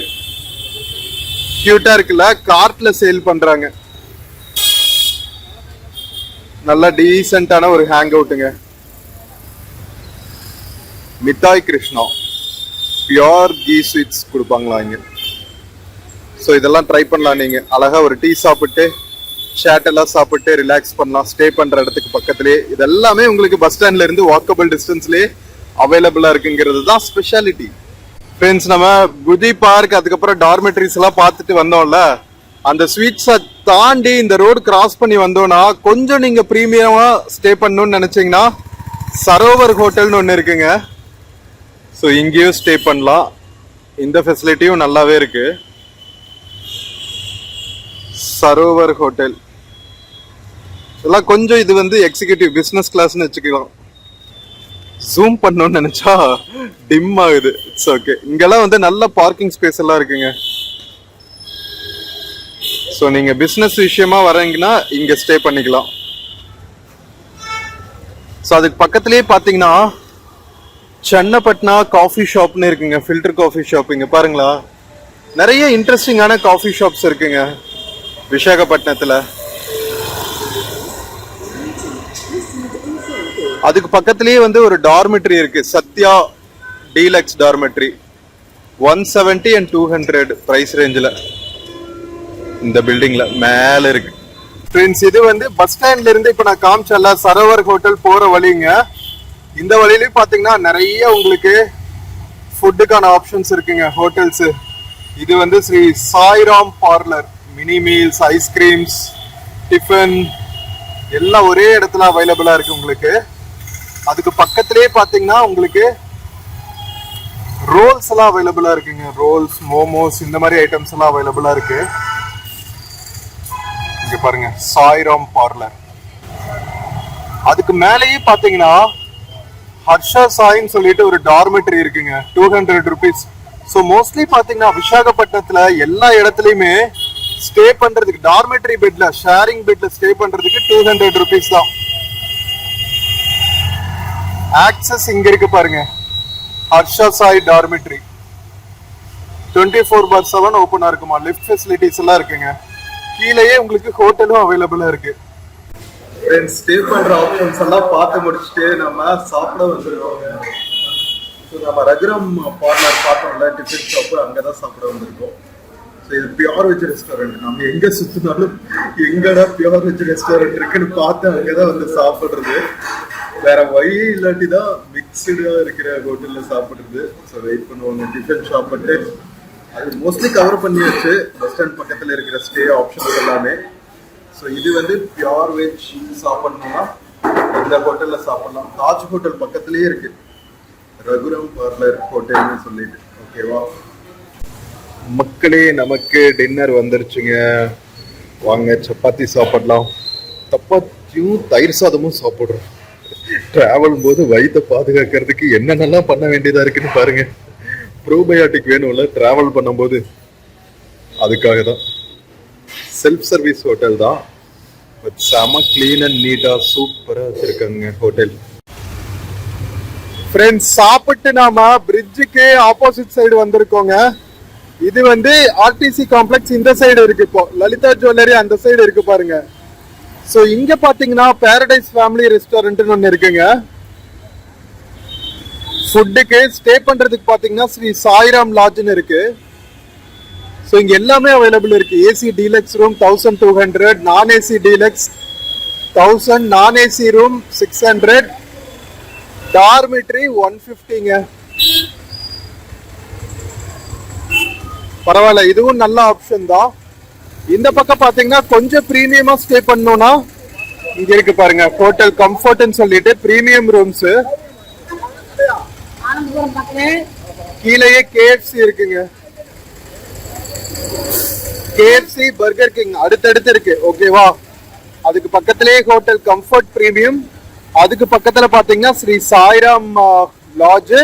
கியூட்டா இருக்குல்ல. கார்ட்ல சேல் பண்றாங்க. நல்லா டீசென்டான ஒரு ஹேங் அவுட்டுங்க. மிட்டாய் கிருஷ்ணா பியோர் கீ ஸ்வீட்ஸ் கொடுப்பாங்களா இங்க. ஸோ இதெல்லாம் ட்ரை பண்ணலாம். நீங்க அழகா ஒரு டீ சாப்பிட்டு, சாட் எல்லாம் சாப்பிட்டு ரிலாக்ஸ் பண்ணலாம். ஸ்டே பண்ற இடத்துக்கு பக்கத்துலேயே. இதெல்லாமே உங்களுக்கு பஸ் ஸ்டாண்ட்ல இருந்து வாக்கபிள் டிஸ்டன்ஸ்லயே அவைலபிளா இருக்குங்கிறது தான் ஸ்பெஷாலிட்டி. ஃப்ரெண்ட்ஸ், நம்ம புதி பார்க், அதுக்கப்புறம் டார்மெட்ரிஸ் எல்லாம் பார்த்துட்டு வந்தோம்ல, அந்த ஸ்வீட்ஸை தாண்டி இந்த ரோடு கிராஸ் பண்ணி வந்தோம்னா கொஞ்சம் நீங்க ப்ரீமியமா ஸ்டே பண்ணணும்னு நினைச்சீங்கன்னா சரோவர் ஹோட்டல்னு ஒன்று இருக்குங்க. ஸோ இங்கேயும் ஸ்டே பண்ணலாம். இந்த ஃபெசிலிட்டியும் நல்லாவே இருக்கு. சரோவர் ஹோட்டல் எல்லாம் கொஞ்சம் இது வந்து எக்ஸிகியூட்டிவ் பிசினஸ் கிளாஸ்னு வச்சுக்கலாம். ஜூம் பண்ணணும்னு நினைச்சா டிம் ஆகுது. It's okay. இங்கெல்லாம் வந்து நல்ல பார்க்கிங் ஸ்பேஸ் எல்லாம் இருக்குங்க. ஸோ நீங்க பிசினஸ் விஷயமா வரீங்கன்னா இங்க ஸ்டே பண்ணிக்கலாம். ஸோ அதுக்கு பக்கத்துலேயே பார்த்தீங்கன்னா சன்னப்பட்னா காஃபி ஷாப்னு இருக்குங்க. Filter coffee shop. இங்க பாருங்களா, நிறைய இன்ட்ரெஸ்டிங்கான காஃபி ஷாப்ஸ் இருக்குங்க விசாகப்பட்டினத்துல. அதுக்கு பக்கத்துலயே வந்து ஒரு டார்மெட்ரி இருக்கு, Satya deluxe dormitory. 170 and 200 price ரேஞ்சில் இந்த பில்டிங்ல மேல இருக்கு. ஃப்ரெண்ட்ஸ், இது வந்து பஸ் ஸ்டாண்ட்ல இருந்து இப்ப நான் காமிச்சல சரோவர் ஹோட்டல் போற வழிங்க. இந்த வழியிலயும் பாத்தீங்கன்னா நிறைய உங்களுக்கு ஃபுட்டுக்கான ஆப்ஷன்ஸ் இருக்குங்க, ஹோட்டல்ஸ். இது வந்து Shri Sairam parlour. Mini meals, ice creams, tiffin எல்லாம் ஒரே இடத்துல அவைலபிளா இருக்கு உங்களுக்கு. அதுக்கு பக்கத்திலேயே பாத்தீங்கன்னா உங்களுக்கு ரோல்ஸ் எல்லாம் அவைலபிளா இருக்குங்க. ரோல்ஸ், மோமோஸ், இந்த மாதிரி ஐட்டம்ஸ் எல்லாம் அவைலபிளா இருக்கு. இங்க பாருங்க, சாய்ராம் பார்லர். அதுக்கு மேலேயே பாத்தீங்கன்னா ஹர்ஷா சாயின்னு சொல்லிட்டு ஒரு டார்மெட்ரி இருக்குங்க, 200 rupees. ஸோ மோஸ்ட்லி பாத்தீங்கன்னா விசாகப்பட்டினத்துல எல்லா இடத்துலயுமே ஸ்டே பண்றதுக்கு டார்மெட்ரி பெட்ல, ஷேரிங் பெட்ல ஸ்டே பண்றதுக்கு 200 rupees தான். ஆக்சஸ் இங்க இருக்கு பாருங்க, ஹர்ஷா சாய் டார்மெட்ரி 24/7 ஓபனா இருக்குமா. லிஃப்ட் ஃபெசிலிட்டிஸ் எல்லாம் இருக்குங்க. கீழேயே உங்களுக்கு ஹோட்டலும் அவைலபிளா இருக்கு. ஸ்டே பண்ற ஆப்ஷன்ஸ் எல்லாம் பார்த்து முடிச்சுட்டு நம்ம சாப்பிட வந்திருக்கோங்க. நம்ம ரகுராம் பார்லர் பார்த்தோம்ல, டிஃபன் ஷாப், அங்கதான் சாப்பிட வந்திருக்கோம். இது பியூர் வெஜ் ரெஸ்டாரண்ட். நம்ம எங்க சுத்தினாலும் எங்கடா பியூர் வெஜ் ரெஸ்டாரண்ட் இருக்குன்னு பார்த்து அங்கதான் வந்து சாப்பிடுறது. வேற வழி இல்லாட்டி தான் மிக்சடா இருக்கிற ஹோட்டல்ல சாப்பிடுறது. ஸோ வெயிட் பண்ணுவாங்க. டிஃபன் ஷாப் அது மோஸ்ட்லி கவர் பண்ணியாச்சு, பஸ் ஸ்டாண்ட் பக்கத்துல இருக்கிற ஸ்டே ஆப்ஷன்ஸ் எல்லாமே. ஸோ இது வந்து பியூர் வெஜ் சாப்பிடணும்னா இந்த ஹோட்டல்ல சாப்பிடலாம். தாஜ் ஹோட்டல் பக்கத்துலயே இருக்கு, ரகுராம் பார்லர் ஹோட்டல்னு சொல்லிட்டு. ஓகேவா மக்களே, நமக்கு டின்னர் வந்துருச்சுங்க. வாங்க சப்பாத்தி சாப்பிடலாம். சப்பாத்தியும் தயிர் சாதமும் சாப்பிடுறோம். டிராவல் போது வயிற்ற பாதுகாக்கிறதுக்கு என்னென்னலாம் பண்ண வேண்டியதா இருக்குன்னு பாருங்க. ப்ரோபயாட்டிக் வேணும்ல டிராவல் பண்ணும்போது, அதுக்காக தான். செல்ஃப் சர்வீஸ் ஹோட்டல் தான், பட் செம கிளீன் அண்ட் நீட்டா சூப்பரா வச்சிருக்காங்க ஹோட்டல். ஃப்ரெண்ட்ஸ், சாப்பிட்டு நாம பிரிட்ஜுக்கு ஆப்போசிட் சைடு வந்திருக்கோங்க. இது வந்து ஆர்டிசி காம்ப்ளெக்ஸ் இந்த சைடு இருக்கு. இப்போ லலிதா ஜுவல்லரி அந்த சைடு இருக்கு பாருங்க. ஸோ இங்க பாத்தீங்கன்னா பாரடைஸ் ஃபேமிலி ரெஸ்டாரண்ட்னு ஒன்று இருக்குங்க. ஃபுட்டுக்கு ஸ்டே பண்றதுக்கு பாத்தீங்கன்னா ஸ்ரீ சாய்ராம் லாட்ஜ்னு இருக்கு. ஸோ இங்க எல்லாமே அவைலபிள் இருக்கு. ஏசி டீலக்ஸ் ரூம் 1200, நான் ஏசி டீலக்ஸ் 1000, நான் ஏசி ரூம் 600, டார்மெட்ரி 150ங்க. பரவாயில்ல, இதுவும் நல்ல ஆப்ஷன் தான். இந்த பக்கம் பாத்தீங்கன்னா கொஞ்சம் பிரீமியமா ஸ்டே பண்ணணும்னா இங்க இருக்கு பாருங்க, ஹோட்டல் கம்ஃபர்ட்னு சொல்லிட்டு பிரீமியம் ரூம்ஸ். கீழேயே KFC இருக்குங்க. KFC, பர்கர் கிங் அடுத்தடுத்து இருக்கு. ஓகேவா, அதுக்கு பக்கத்திலேயே ஹோட்டல் கம்ஃபர்ட் பிரீமியம். அதுக்கு பக்கத்துல பாத்தீங்கன்னா ஸ்ரீ சாய்ராம் லாட்ஜ்.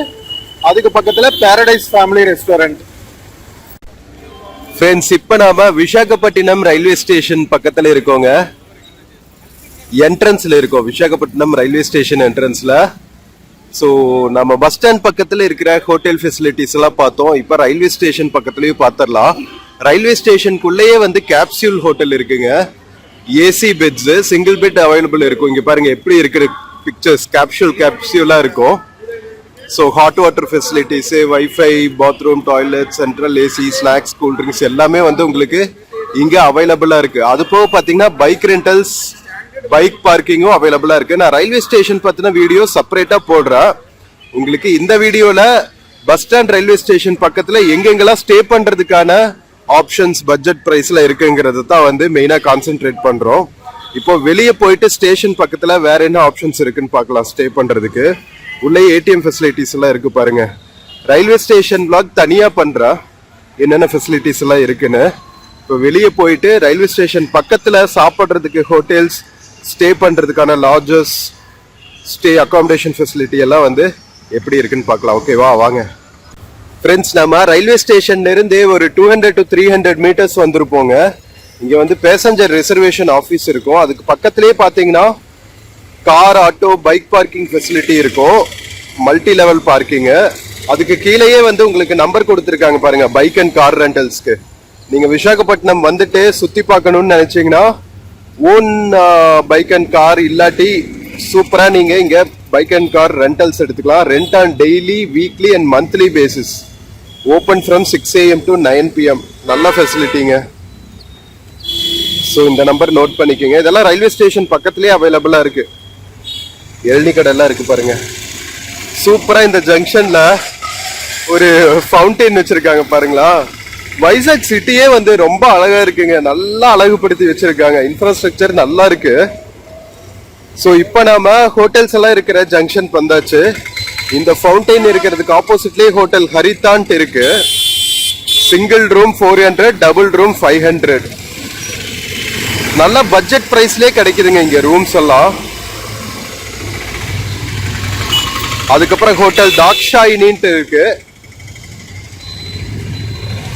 அதுக்கு பக்கத்துல பாரடைஸ் ஃபேமிலி ரெஸ்டாரண்ட். ஃப்ரெண்ட்ஸ், இப்ப நாம விசாகப்பட்டினம் ரயில்வே ஸ்டேஷன் பக்கத்துல இருக்கோங்க. என்ட்ரன்ஸ்ல இருக்கோம், விசாகப்பட்டினம் ரயில்வே ஸ்டேஷன் என்ட்ரன்ஸ்ல. ஸோ நம்ம பஸ் ஸ்டாண்ட் பக்கத்துல இருக்கிற ஹோட்டல் ஃபெசிலிட்டிஸ் எல்லாம் பார்த்தோம். இப்ப ரயில்வே ஸ்டேஷன் பக்கத்துலயும் பார்த்துடலாம். ரயில்வே ஸ்டேஷனுக்குள்ளேயே வந்து கேப்சியூல் ஹோட்டல் இருக்குங்க. AC beds, single bed available இருக்கும். இங்க பாருங்க எப்படி இருக்கிற பிக்சர்ஸ், கேப்சியூலா இருக்கும். So hot water facilities, wifi, bathroom, toilet, central AC, snacks, cool drinks எல்லாமே வந்து உங்களுக்கு இங்க அவைலபிளா இருக்கு. அது போக பாத்தீங்கன்னா பைக் ரெண்டல்ஸ், பைக் பார்க்கிங்கும் அவைலபிளா இருக்கு. நான் ரயில்வே ஸ்டேஷன் பத்தின வீடியோ செப்பரேட்டா போடுறேன் உங்களுக்கு. இந்த வீடியோல பஸ் ஸ்டாண்ட் ரயில்வே ஸ்டேஷன் பக்கத்துல எங்கெங்கெல்லாம் ஸ்டே பண்றதுக்கான ஆப்ஷன்ஸ் பட்ஜெட் பிரைஸ்ல இருக்குங்கிறது தான் வந்து மெயினா கான்சென்ட்ரேட் பண்றோம். இப்போ வெளியே போயிட்டு ஸ்டேஷன் பக்கத்துல வேற என்ன ஆப்ஷன்ஸ் இருக்குன்னு பார்க்கலாம் ஸ்டே பண்றதுக்கு. உள்ளே ஏடிஎம் ஃபெசிலிட்டிஸ் எல்லாம் இருக்கு பாருங்க. ரயில்வே ஸ்டேஷன் vlog தனியா பண்றா என்னென்ன ஃபெசிலிட்டிஸ் எல்லாம் இருக்குன்னு. இப்போ வெளியே போயிட்டு ரயில்வே ஸ்டேஷன் பக்கத்துல சாப்பிட்றதுக்கு ஹோட்டல்ஸ், ஸ்டே பண்றதுக்கான லாட்ஜஸ், ஸ்டே அகாமடேஷன் ஃபெசிலிட்டி எல்லாம் வந்து எப்படி இருக்குன்னு பார்க்கலாம். ஓகேவா, வாங்க ஃப்ரெண்ட்ஸ். நம்ம ரயில்வே ஸ்டேஷன்ல இருந்து ஒரு 200 to 300 மீட்டர்ஸ் வந்திருப்போங்க. இங்க வந்து பேசஞ்சர் ரிசர்வேஷன் ஆஃபீஸ் இருக்கும். அதுக்கு பக்கத்திலேயே பாத்தீங்கன்னா car, auto, bike parking facility இருக்கும். Multi level parking. அதுக்கு கீழேயே வந்து உங்களுக்கு நம்பர் கொடுத்துருக்காங்க பாருங்க, பைக் அண்ட் கார் ரெண்டல்ஸ்க்கு. நீங்க விசாகப்பட்டினம் வந்துட்டு சுத்தி பார்க்கணும்னு நினைச்சீங்கன்னா ஓன் பைக் அண்ட் கார் இல்லாட்டி சூப்பரா நீங்க இங்க பைக் அண்ட் கார் ரெண்டல்ஸ் எடுத்துக்கலாம். Rent on daily, weekly and monthly basis. Open from 6 AM to 9 PM. நல்ல ஃபெசிலிட்டிங்க. ஸோ இந்த நம்பர் நோட் பண்ணிக்கோங்க. இதெல்லாம் ரயில்வே ஸ்டேஷன் பக்கத்துலேயே அவைலபிளாக இருக்கு. எள்நி கடைலாம் இருக்கு பாருங்க. சூப்பராக இந்த ஜங்ஷன்ல ஒரு ஃபவுண்டைன் வச்சிருக்காங்க பாருங்களா. வைசாக் சிட்டியே வந்து ரொம்ப அழகா இருக்குங்க. நல்லா அழகுபடுத்தி வச்சிருக்காங்க. இன்ஃப்ராஸ்ட்ரக்சர் நல்லா இருக்கு. ஸோ இப்போ நாம ஹோட்டல்ஸ் எல்லாம் இருக்கிற ஜங்ஷன் வந்தாச்சு. இந்த ஃபவுண்டைன் இருக்கிறதுக்கு ஆப்போசிட்லேயே ஹோட்டல் ஹரிதான்ட் இருக்கு. Single room 400, double room 500. நல்ல பட்ஜெட் பிரைஸ்லயே கிடைக்குதுங்க இங்க ரூம்ஸ் எல்லாம். அதுக்கப்புறம் ஹோட்டல் தாக்ஷாயினின்ட்டு இருக்கு.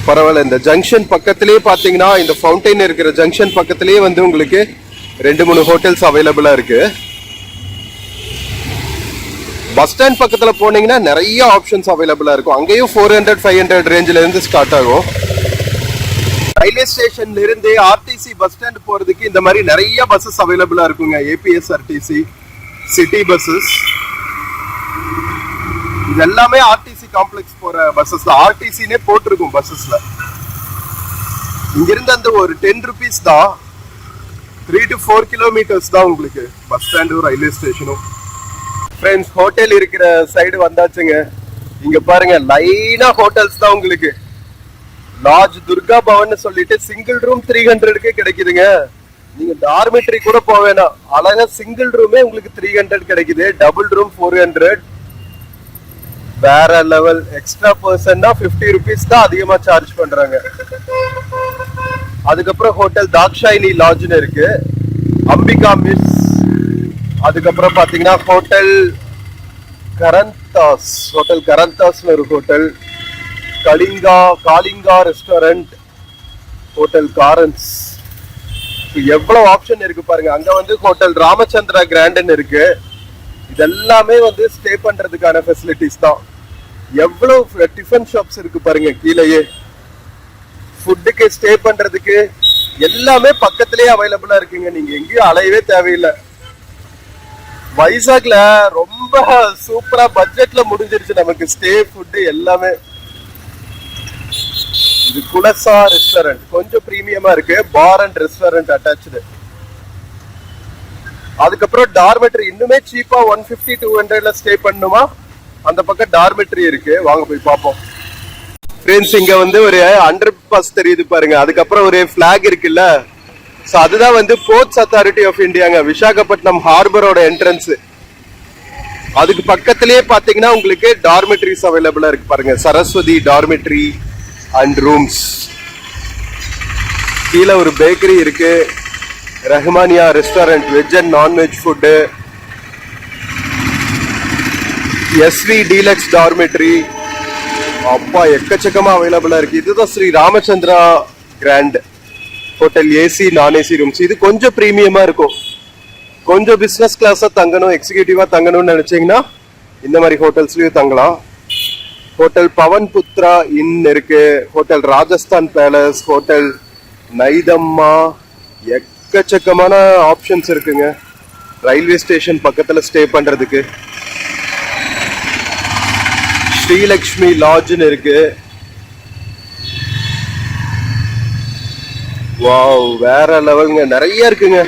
பரவாயில்ல. இந்த ஜங்ஷன் பக்கத்திலேயே பாத்தீங்கன்னா, இந்த ஃபவுண்டைன் இருக்கிற ஜங்ஷன் பக்கத்திலேயே வந்து உங்களுக்கு 2-3 ஹோட்டல்ஸ் அவைலபிளா இருக்கு. பஸ் ஸ்டாண்ட் பக்கத்துல போனீங்கன்னா நிறைய ஆப்ஷன்ஸ் அவைலபிளா இருக்கும். அங்கேயும் 400, 500 ரேஞ்சில இருந்து ஸ்டார்ட் ஆகும். ரயில்வே ஸ்டேஷன்ல இருந்து ஆர்டிசி பஸ் ஸ்டாண்ட் போறதுக்கு இந்த மாதிரி நிறைய பஸ்ஸஸ் அவைலபிளா இருக்குங்க. ஏபிஎஸ்ஆர்டிசி, சிட்டி பஸ்ஸஸ், இது எல்லாமே ஆர்டிசி காம்ப்ளெக்ஸ் போற பஸ்ஸஸ். ஆர்டிசினே போட்டிருக்கும் பஸ்ஸஸ்ல. இங்கிருந்து அந்த ஒரு 10 rupees தான். 3 to 4 kilometers தான் உங்களுக்கு பஸ் ஸ்டாண்டும் ரயில்வே ஸ்டேஷனும். ஃப்ரெண்ட்ஸ், ஹோட்டல் இருக்கிற சைடு வந்தாச்சுங்க. இங்க பாருங்க, லைனா ஹோட்டல்ஸ் தான் உங்களுக்கு. லாட்ஜ் துர்கா பவன் சொல்லிட்டு சிங்கிள் ரூம் 300க்கு கிடைக்குதுங்க. நீங்க டார்மெட்ரி கூட போக வேணாம். அழகா சிங்கிள் ரூமே உங்களுக்கு 300 கிடைக்குது. Double room 400. வேற லெவல். எக்ஸ்ட்ரா பர்சன்னா 50 rupees தான் அதிகமா சார்ஜ் பண்றாங்க. அதுக்கப்புறம் ஹோட்டல் தாக்ஷாயினி லாட்ஜ்னு இருக்கு. அம்பிகா மிஸ். அதுக்கப்புறம் பாத்தீங்கன்னா ஹோட்டல் கரந்தாஸ். ஹோட்டல் கரந்தாஸ்னு ஒரு ஹோட்டல். காலிங்கா restaurant, hotel காரன்ஸ். எவ்வளவு ஆப்ஷன் இருக்கு பாருங்க. அங்க வந்து ஹோட்டல் ராமச்சந்திரா கிராண்ட்னு இருக்கு. இதெல்லாமே வந்து ஸ்டே பண்றதுக்கான ஃபெசிலிட்டிஸ் தான். எவ்வளவு டிஃபன் ஷாப்ஸ் இருக்கு பாருங்க கீழேயே. ஃபுட்டுக்கு, ஸ்டே பண்றதுக்கு எல்லாமே பக்கத்திலேயே அவைலபிளா இருக்குங்க. நீங்க எங்கேயும் அலையவே தேவையில்லை. வைசாக்ல ரொம்ப சூப்பரா பட்ஜெட்ல முடிஞ்சிருச்சு நமக்கு ஸ்டே, ஃபுட் எல்லாமே. இது குலசா ரெஸ்டாரண்ட். கொஞ்சம் பிரீமியமா இருக்கு. பார் அண்ட் ரெஸ்டாரண்ட் அட்டாச்சு. அதுக்கப்புறம் டார்மெட்ரி இன்னுமே சீப்பா 150, 200ல ஸ்டே பண்ணுமா, அந்த பக்கம் டார்மெட்ரி இருக்கு. வாங்க போய் பார்ப்போம். ஃப்ரெண்ட்ஸ், இங்க வந்து ஒரு அண்டர் பாஸ் தெரியுது பாருங்க. அதுக்கப்புறம் ஒரு பிளாக் இருக்குல்ல. ஸோ அதுதான் வந்து போர்ட்ஸ் அத்தாரிட்டி ஆஃப் இந்தியாங்க. விசாகப்பட்டினம் ஹார்பரோட என்ட்ரன்ஸ். அதுக்கு பக்கத்திலேயே பாத்தீங்கன்னா உங்களுக்கு டார்மெட்ரிஸ் அவைலபிளா இருக்கு பாருங்க. Saraswathi dormitory and rooms. கீழே ஒரு பேக்கரி இருக்கு. Rahmania restaurant, veg and non veg food. SV deluxe dormitory. அப்பா, எக்கச்சக்கமா அவைலபிளா இருக்கு. இதுதான் Sri Ramachandra grand hotel. AC, non AC rooms. இது கொஞ்சம் பிரீமியமா இருக்கும். கொஞ்சம் பிசினஸ் கிளாஸா தங்கணும், எக்ஸிகியூட்டிவா தங்கணும்னு நினைச்சீங்கன்னா இந்த மாதிரி ஹோட்டல்ஸ்லயும் தங்கலாம். ஹோட்டல் பவன் புத்ரா இன் இருக்கு. Hotel Rajasthan palace, hotel Naithamma. எக்கச்சக்கமான ஆப்ஷன்ஸ் இருக்குங்க ரயில்வே ஸ்டேஷன் பக்கத்துல ஸ்டே பண்றதுக்கு. ஸ்ரீலக்ஷ்மி லாட்ஜ்னு இருக்கு. வாவ், வேற லெவலுங்க. நிறைய இருக்குங்க.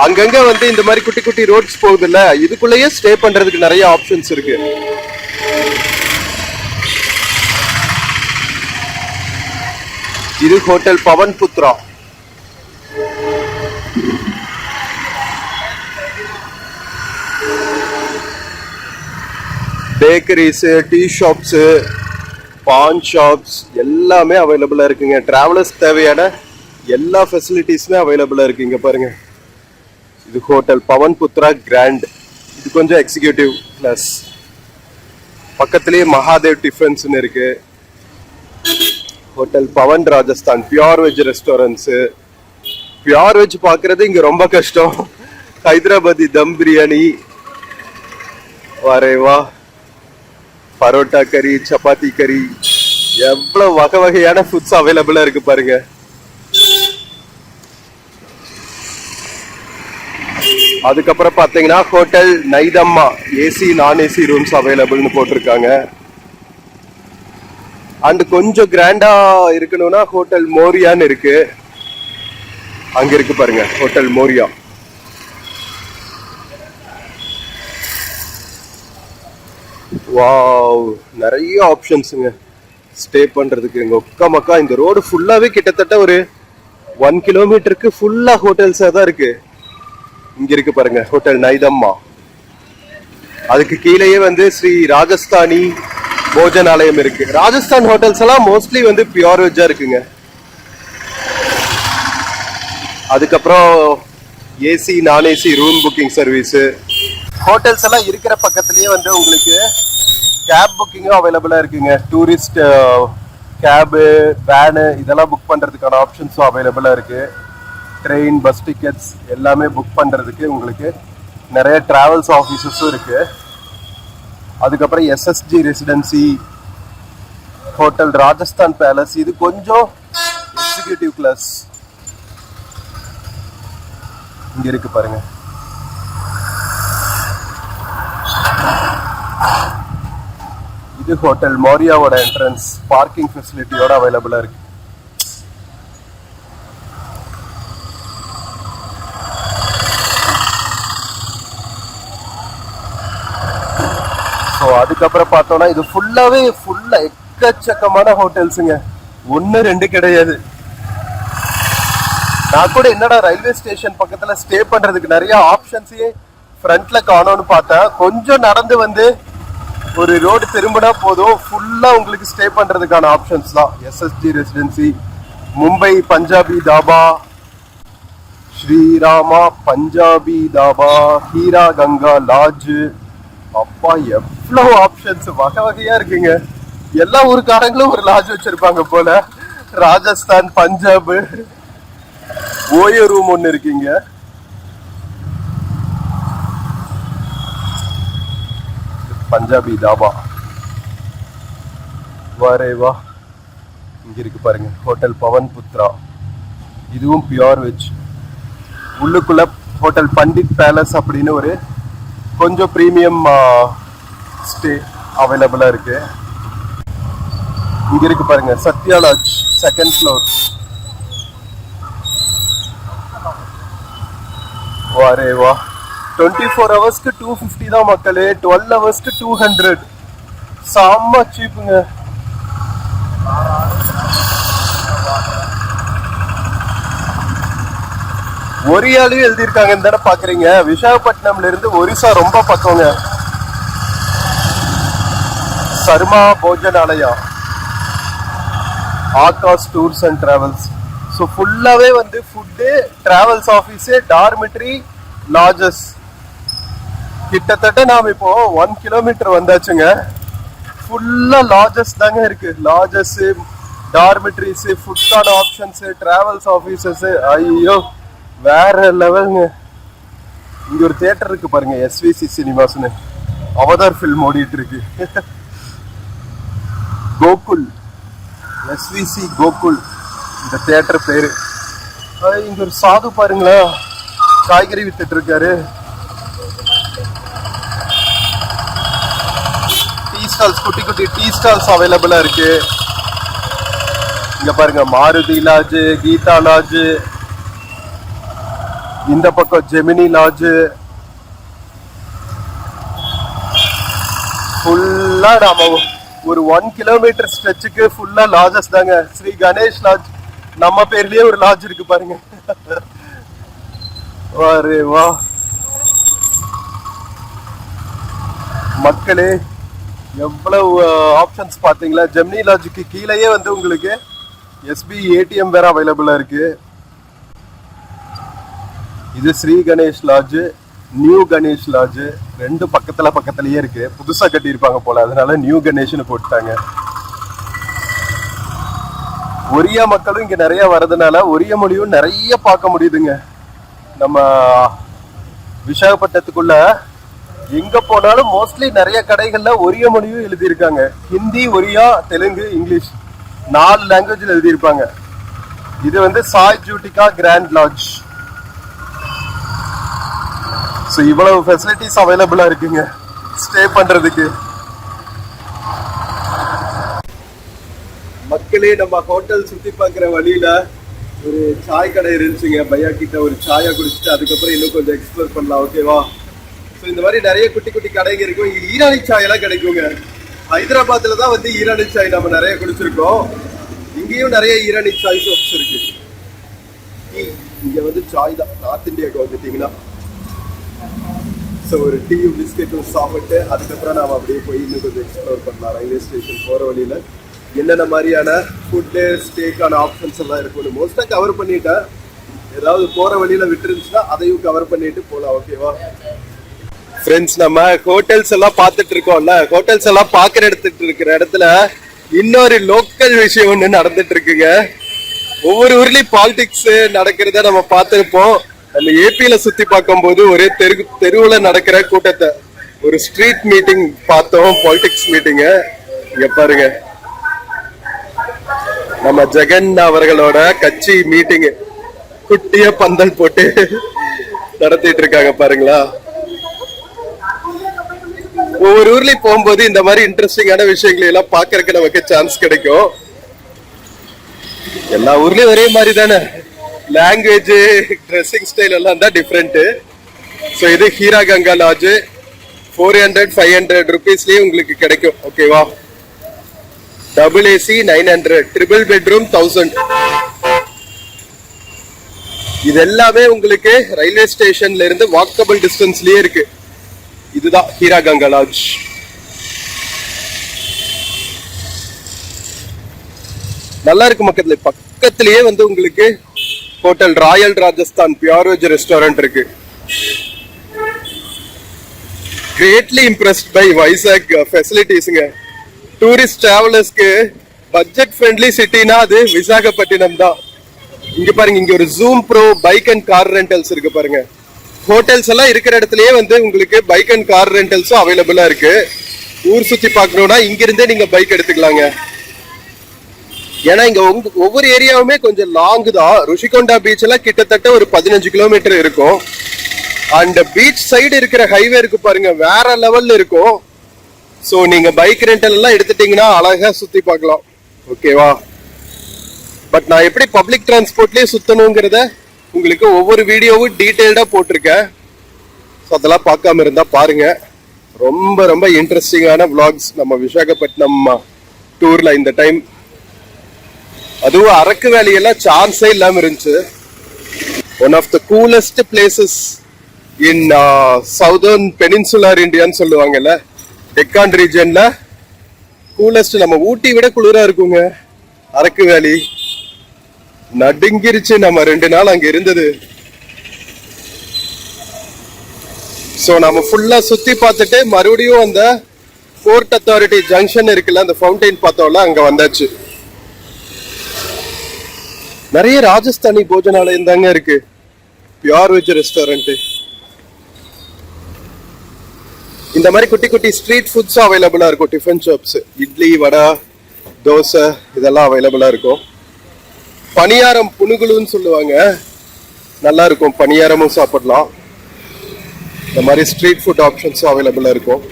அங்கங்க வந்து இந்த மாதிரி குட்டி குட்டி ரோட்ஸ் போகுது இல்ல, இதுக்குள்ளேயே ஸ்டே பண்றதுக்கு நிறைய ஆப்ஷன்ஸ் இருக்கு. இது hotel Pavan Putra. Bakeries, tea shops, paan shops எல்லாமே அவைலபிளா இருக்குங்க. டிராவலர்ஸ் தேவையான எல்லா ஃபெசிலிட்டிஸுமே அவைலபிளா இருக்கு. இங்க பாருங்க, இது ஹோட்டல் பவன் புத்ரா கிராண்ட். இது கொஞ்சம் எக்ஸிக்யூட்டிவ் கிளாஸ். பக்கத்திலேயே மகாதேவ் டிஃபன்ஸ்னு இருக்கு. Hotel Bhavan Rajasthan, pure veg restaurants. Pure veg பார்க்கறது இங்க ரொம்ப கஷ்டம். ஹைதராபாதி தம் பிரியாணி, வரேவா, பரோட்டா கறி, சப்பாத்தி கறி, எவ்வளவு வகை வகையான ஃபுட்ஸ் அவைலபிளா இருக்கு பாருங்க. அதுக்கப்புறம் பாத்தீங்கன்னா hotel நைதம்மா AC non AC rooms அவைலபிள்னு போட்டிருக்காங்க. அண்ட் கொஞ்சம் கிராண்டா இருக்கணும்னா ஹோட்டல் மோரியான்னு இருக்கு. அங்க இருக்கு பாருங்க ஹோட்டல் மோரியா. வாவ், நிறைய ஆப்ஷன்ஸுங்க ஸ்டே பண்றதுக்கு. இங்க ஒக்க மக்கா இந்த ரோடு ஃபுல்லாவே கிட்டத்தட்ட ஒரு 1 கிலோமீட்டருக்கு ஃபுல்லா ஹோட்டல்ஸா தான் இருக்கு. இங்க இருக்கு பாருங்க ஹோட்டல் நைதம்மா. அதுக்கு கீழேயே வந்து ஸ்ரீ ராஜஸ்தானி போஜனாலயம் இருக்கு. ராஜஸ்தான் ஹோட்டல்ஸ் எல்லாம் மோஸ்ட்லி வந்து பியூர் வெஜ்ஜா இருக்குங்க. அதுக்கப்புறம் AC non AC room booking service. Hotels எல்லாம் இருக்கிற பக்கத்துலயே வந்து உங்களுக்கு கேப் புக்கிங்கும் அவைலபிளா இருக்குங்க. டூரிஸ்ட் கேபு, வேனு இதெல்லாம் புக் பண்றதுக்கான ஆப்ஷன்ஸும் அவைலபிளா இருக்கு. ட்ரெயின், பஸ் டிக்கெட்ஸ் எல்லாமே புக் பண்றதுக்கு உங்களுக்கு நிறைய டிராவல்ஸ் ஆஃபீஸஸும் இருக்கு. அதுக்கப்புறம் SSG residency, hotel Rajasthan palace, இது கொஞ்சம் எக்ஸிக்யூட்டிவ் கிளாஸ். இங்க இருக்கு பாருங்க. இது ஹோட்டல் மோரியாவோட என்ட்ரன்ஸ். பார்க்கிங் ஃபெசிலிட்டியோட அவைலபிளா இருக்கு. ஸோ அதுக்கப்புறம் பார்த்தோம்னா இது ஃபுல்லா எக்கச்சக்கமான ஹோட்டல்ஸுங்க. 1-2 கிடையாது. நான் கூட என்னடா ரயில்வே ஸ்டேஷன் பக்கத்துல ஸ்டே பண்றதுக்கு நிறைய ஆப்ஷன்ஸே ஃப்ரண்ட்ல காணோம்னு பார்த்தேன். கொஞ்சம் நடந்து வந்து ஒரு ரோடு திரும்பினா போதும், ஃபுல்லா உங்களுக்கு ஸ்டே பண்றதுக்கான ஆப்ஷன்ஸ் தான். SSG residency, Mumbai Punjabi dhaba, Srirama Punjabi dhaba, Heera Ganga lodge. அப்பா எவ்வளவு ஆப்ஷன்ஸ், வகை வகையா இருக்குங்க. எல்லா ஊருக்காரங்களும் ஒரு லாட்ஜ் வச்சிருப்பாங்க போல. ராஜஸ்தான், பஞ்சாப், ஓயோ ரூம் ஒன்னு இருக்கீங்க. பஞ்சாபி தாபா வாரே வா. இங்க இருக்கு பாருங்க ஹோட்டல் பவன் புத்ரா. இதுவும் பியூர் வெஜ். உள்ளுக்குள்ள ஹோட்டல் பண்டிட் பேலஸ் அப்படின்னு ஒரு கொஞ்சம் பிரீமியம் ஸ்டே அவைலபிளா இருக்கு. இங்க இருக்கு பாருங்க சத்யா லாட்ஜ், 2nd floor. வாரே வா. 24 ஹவர்ஸ்க்கு 250 தான் மக்களே. 12 ஹவர்ஸ்க்கு 200. செம்ம சீப்புங்க. ஒரியாலையும் எழுதியிருக்காங்க. இந்த இடம் பாக்குறீங்க. விசாகப்பட்டினம்ல இருந்து ஒரிசா ரொம்ப பக்கங்க. Sharma Bhojanalaya, Aakash tours and travels. So ஃபுல்லாவே வந்து food, travels office, dormitory, lodges. கிட்டத்தட்ட நாம இப்போ 1 கிலோமீட்டர் வந்தாச்சுங்க. ஃபுல்லா லாட்ஜஸ் தாங்க இருக்கு. லாட்ஜஸ், டார்மிட்டரிஸ், ஃபுட்கான ஆப்ஷன்ஸ், டிராவல்ஸ் ஆஃபீஸஸ். ஐயோ வேற லெவலுங்க. இங்க ஒரு தியேட்டர் இருக்கு பாருங்க, எஸ்விசி சினிமாஸ்னு. அவதார் ஃபில்ம் ஓடிட்டு இருக்கு. கோகுல், எஸ்விசி கோகுல் இந்த தியேட்டர் பேரு. இங்க ஒரு சாது பாருங்களா, காய்கறி வித்துட்டு இருக்காரு. டீ ஸ்டால்ஸ், குட்டி குட்டி டீ ஸ்டால்ஸ் அவைலபிளா இருக்கு. இங்க பாருங்க மாருதி லாட்ஜ், கீதா லாட்ஜ், இந்த பக்கம் ஜெமினி லாட்ஜ். ஃபுல்லா நாம ஒரு 1 கிலோமீட்டர் ஸ்ட்ரெச்சுக்கு ஃபுல்லா லாட்ஜஸ் தாங்க. ஸ்ரீ கணேஷ் லாட்ஜ், நம்ம பேர்லயே ஒரு லாட்ஜ் இருக்கு பாருங்க. அரே வா மக்களே, எவ்வளவு ஆப்ஷன்ஸ் பாத்தீங்களா. ஜெமினி லாட்ஜுக்கு கீழேயே வந்து உங்களுக்கு எஸ்பி ஏடிஎம் வேற அவைலபிளா இருக்கு. இது Shri Ganesh lodge, new Ganesh lodge. 2 பக்கத்துலயே இருக்கு. புதுசா கட்டி இருப்பாங்க போல, அதனால நியூ கணேஷ்னு போட்டுட்டாங்க. ஒரியா மக்களும் இங்க நிறைய வர்றதுனால ஒரிய மொழியும் நிறைய பார்க்க முடியுதுங்க. நம்ம விசாகப்பட்டினத்துக்குள்ள எங்க போனாலும் மோஸ்ட்லி நிறைய கடைகள்ல ஒரிய மொழியும் எழுதியிருக்காங்க. ஹிந்தி, ஒரியா, தெலுங்கு, இங்கிலீஷ் 4 லாங்குவேஜ்ல எழுதியிருப்பாங்க. இது வந்து சாய் ஜூட்டிகா கிராண்ட் லாட்ஜ். ஸோ இவ்வளவு ஃபெசிலிட்டிஸ் அவைலபிளா இருக்குங்க ஸ்டே பண்றதுக்கு. மக்களே, நம்ம ஹோட்டல் சுத்தி பார்க்குற வழியில ஒரு சாய் கடை இருந்துச்சுங்க. பையா கிட்ட ஒரு சாயா குடிச்சிட்டு அதுக்கப்புறம் இன்னும் கொஞ்சம் எக்ஸ்ப்ளோர் பண்ணலாம். ஓகேவா? ஸோ இந்த மாதிரி நிறைய குட்டி குட்டி கடைங்க இருக்கும். இங்க ஈரானி சாய் எல்லாம் கிடைக்குங்க. ஹைதராபாத்ல தான் வந்து ஈரானி சாய் நம்ம நிறைய குடிச்சிருக்கோம். இங்கேயும் நிறைய ஈரானி சாய் ஷாப்ஸ் இருக்கு. இங்க வந்து சாய் தான். நார்த் இந்தியாவுக்கு வந்துட்டீங்கன்னா ஸோ ஒரு டீயும் பிஸ்கெட்டும் சாப்பிட்டு அதுக்கப்புறம் நாம அப்படியே போய் இன்னும் கொஞ்சம் எக்ஸ்ப்ளோர் பண்ணலாம். ரயில்வே ஸ்டேஷன் போற வழியில என்னென்ன மாதிரியான ஃபுட்டு ஸ்டேக்கான ஆப்ஷன்ஸ் எல்லாம் இருக்கும்னு மோஸ்ட்டாக கவர் பண்ணிட்டேன். ஏதாவது போற வழியில விட்டுருந்துச்சுன்னா அதையும் கவர் பண்ணிட்டு போகலாம். ஓகேவா ஃப்ரெண்ட்ஸ்? நம்ம ஹோட்டல்ஸ் எல்லாம் பார்த்துட்டு இருக்கோம்ல, ஹோட்டல்ஸ் எல்லாம் பார்க்குற இருக்கிற இடத்துல இன்னொரு லோக்கல் விஷயம் ஒன்று நடந்துட்டு இருக்குங்க. ஒவ்வொரு ஊர்லயும் பாலிடிக்ஸ் நடக்கிறத நம்ம பார்த்துருப்போம். நம்ம ஏபியில சுத்தி பார்க்கும்போது ஒரே தெருவுல நடக்கிற கூட்டத்தை ஒரு ஸ்ட்ரீட் மீட்டிங் பார்த்தோம். பாலிடிக்ஸ் மீட்டிங்க இங்க பாருங்க. நம்ம ஜெகன் அவர்களோட கட்சி மீட்டிங் குட்டிய பந்தல் போட்டு நடத்திட்டு இருக்காங்க பாருங்களா. ஒவ்வொரு ஊர்லயும் போகும்போது இந்த மாதிரி இன்ட்ரெஸ்டிங்கான விஷயங்களை எல்லாம் பாக்குறதுக்கு நமக்கு சான்ஸ் கிடைக்கும். எல்லா ஊர்லயும் ஒரே மாதிரி தானே, லாங்குவேஜ் ட்ரெஸ்ஸிங் ஸ்டைல் எல்லாம் தான் டிஃப்ரெண்ட். ஸோ இது ஹீரா கங்கா லாட்ஜ் 400-500 ருபீஸ்லயே உங்களுக்கு கிடைக்கும். ஓகேவா? Double AC 900, triple bedroom 1000. இது எல்லாமே உங்களுக்கு ரயில்வே ஸ்டேஷன்ல இருந்து வாக்கபிள் டிஸ்டன்ஸ்லயே இருக்கு. இதுதான் ஹீரா கங்கா லாட்ஜ். நல்லா இருக்கு மக்களே. பக்கத்திலேயே வந்து உங்களுக்கு hotel royal Rajasthan pure veg restaurant இருக்கு. கிரேட்லி இம்ப்ரெஸ்ட் பை வைசாக் ஃபெசிலிட்டிஸ்ங்க. டூரிஸ்ட் டிராவலர்ஸ்க்கு பட்ஜெட் ஃப்ரெண்ட்லி சிட்டினா அது விசாகப்பட்டினம் தான். இங்க பாருங்க, இங்க ஒரு Zoom bro bike and car rentals இருக்கு பாருங்க. ஹோட்டல்ஸ் எல்லாம் இருக்கிற இடத்துலயே வந்து உங்களுக்கு பைக் அண்ட் கார் ரெண்டல்ஸும் அவைலபிளா இருக்கு. ஊர் சுத்தி பார்க்கணும்னா இங்க இருந்தே நீங்க பைக் எடுத்துக்கலாங்க. ஏன்னா இங்க ஒவ்வொரு ஏரியாவுமே கொஞ்சம் லாங் தான். ருஷிகொண்டா பீச் எல்லாம் கிட்டத்தட்ட ஒரு 15 கிலோமீட்டர் இருக்கும். அண்ட் பீச் சைடு இருக்கிற ஹைவே இருக்கு பாருங்க, வேற லெவல்ல இருக்கும். ஸோ நீங்க பைக் ரெண்டல் எல்லாம் எடுத்துட்டீங்கன்னா அழகா சுத்தி பார்க்கலாம். ஓகேவா? பட் நான் எப்படி பப்ளிக் டிரான்ஸ்போர்ட்லயே சுத்தணுங்கிறத உங்களுக்கு ஒவ்வொரு வீடியோவும் டீட்டெயில்டா போட்டிருக்கேன். ஸோ அதெல்லாம் பார்க்காம இருந்தா பாருங்க. ரொம்ப ரொம்ப இன்ட்ரெஸ்டிங்கான vlogs நம்ம விசாகப்பட்டினம் டூர்ல இந்த டைம். அதுவும் அரக்கு வேலையெல்லாம் சான்ஸே இல்லாம இருந்துச்சு. One of the coolest places in southern peninsular இந்தியான்னு சொல்லுவாங்கல்ல, டெக்கான் ரீஜன்ல கூலஸ்ட். நம்ம ஊட்டி விட குளிரா இருக்குங்க அரக்கு வேலி. நடுங்கிருச்சு நம்ம 2 நாள் அங்க இருந்தது. சோ நம்ம ஃபுல்லா சுத்தி பார்த்துட்டு மறுபடியும் அந்த போர்ட் அத்தாரிட்டி ஜங்ஷன் இருக்குல்ல, அந்த ஃபவுண்டைன் பார்த்தோம்ல, அங்க வந்தாச்சு. நிறைய ராஜஸ்தானி போஜனாலயம் தாங்க இருக்கு. Pure veg restaurant. இந்த மாதிரி குட்டி குட்டி ஸ்ட்ரீட் ஃபுட்ஸும் அவைலபிளா இருக்கும். டிஃபன் ஷாப்ஸ், இட்லி வடை தோசை இதெல்லாம் அவைலபிளா இருக்கும். பணியாரம் புனுகுலுன்னு சொல்லுவாங்க, நல்லா இருக்கும். பணியாரமும் சாப்பிடலாம். இந்த மாதிரி ஸ்ட்ரீட் ஃபுட் ஆப்ஷன்ஸும் அவைலபிளா இருக்கும்.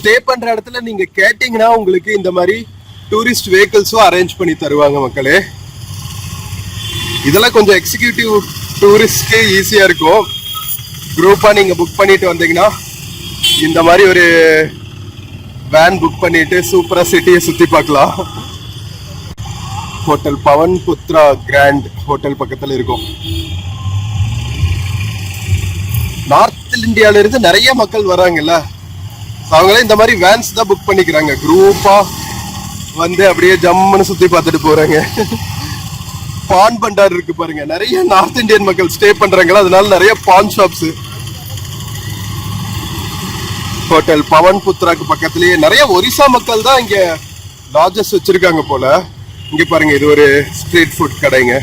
ஸ்டே பண்ற இடத்துல நீங்க கேட்டீங்கன்னா உங்களுக்கு இந்த மாதிரி டூரிஸ்ட் வெஹிக்கிள்ஸும் அரேஞ்ச் பண்ணி தருவாங்க மக்களே. இதெல்லாம் கொஞ்சம் எக்ஸிக்யூட்டிவ் டூரிஸ்ட்க்கு ஈஸியா இருக்கும். குரூப்பா நீங்க புக் பண்ணிட்டு வந்தீங்கன்னா இந்த மாதிரி ஒரு வேன் புக் பண்ணிட்டு சூப்பரா சிட்டியை சுத்தி பார்க்கலாம். Hotel Pavan Putra grand hotel பக்கத்துல இருக்கும். நார்த் இந்தியால இருந்து நிறைய மக்கள் வராங்கல்ல, அவங்களே இந்த மாதிரி வேன்ஸ் தான் புக் பண்ணிக்கிறாங்க. குரூப்பா வந்து அப்படியே ஜம்முன்னு சுத்தி பார்த்துட்டு போறாங்க. பான் பண்டார் இருக்கு பாருங்க, நிறைய நார்த் இந்தியன் மக்கள் ஸ்டே பண்றாங்களா, அதனால நிறைய பான் ஷாப்ஸ். ஹோட்டல் பவன் புத்ராக்கு பக்கத்திலேயே நிறைய ஒரிசா மக்கள் தான் இங்க லாட்ஜஸ் வச்சிருக்காங்க போல. இங்க பாருங்க, இது ஒரு ஸ்ட்ரீட் ஃபுட் கடைங்க.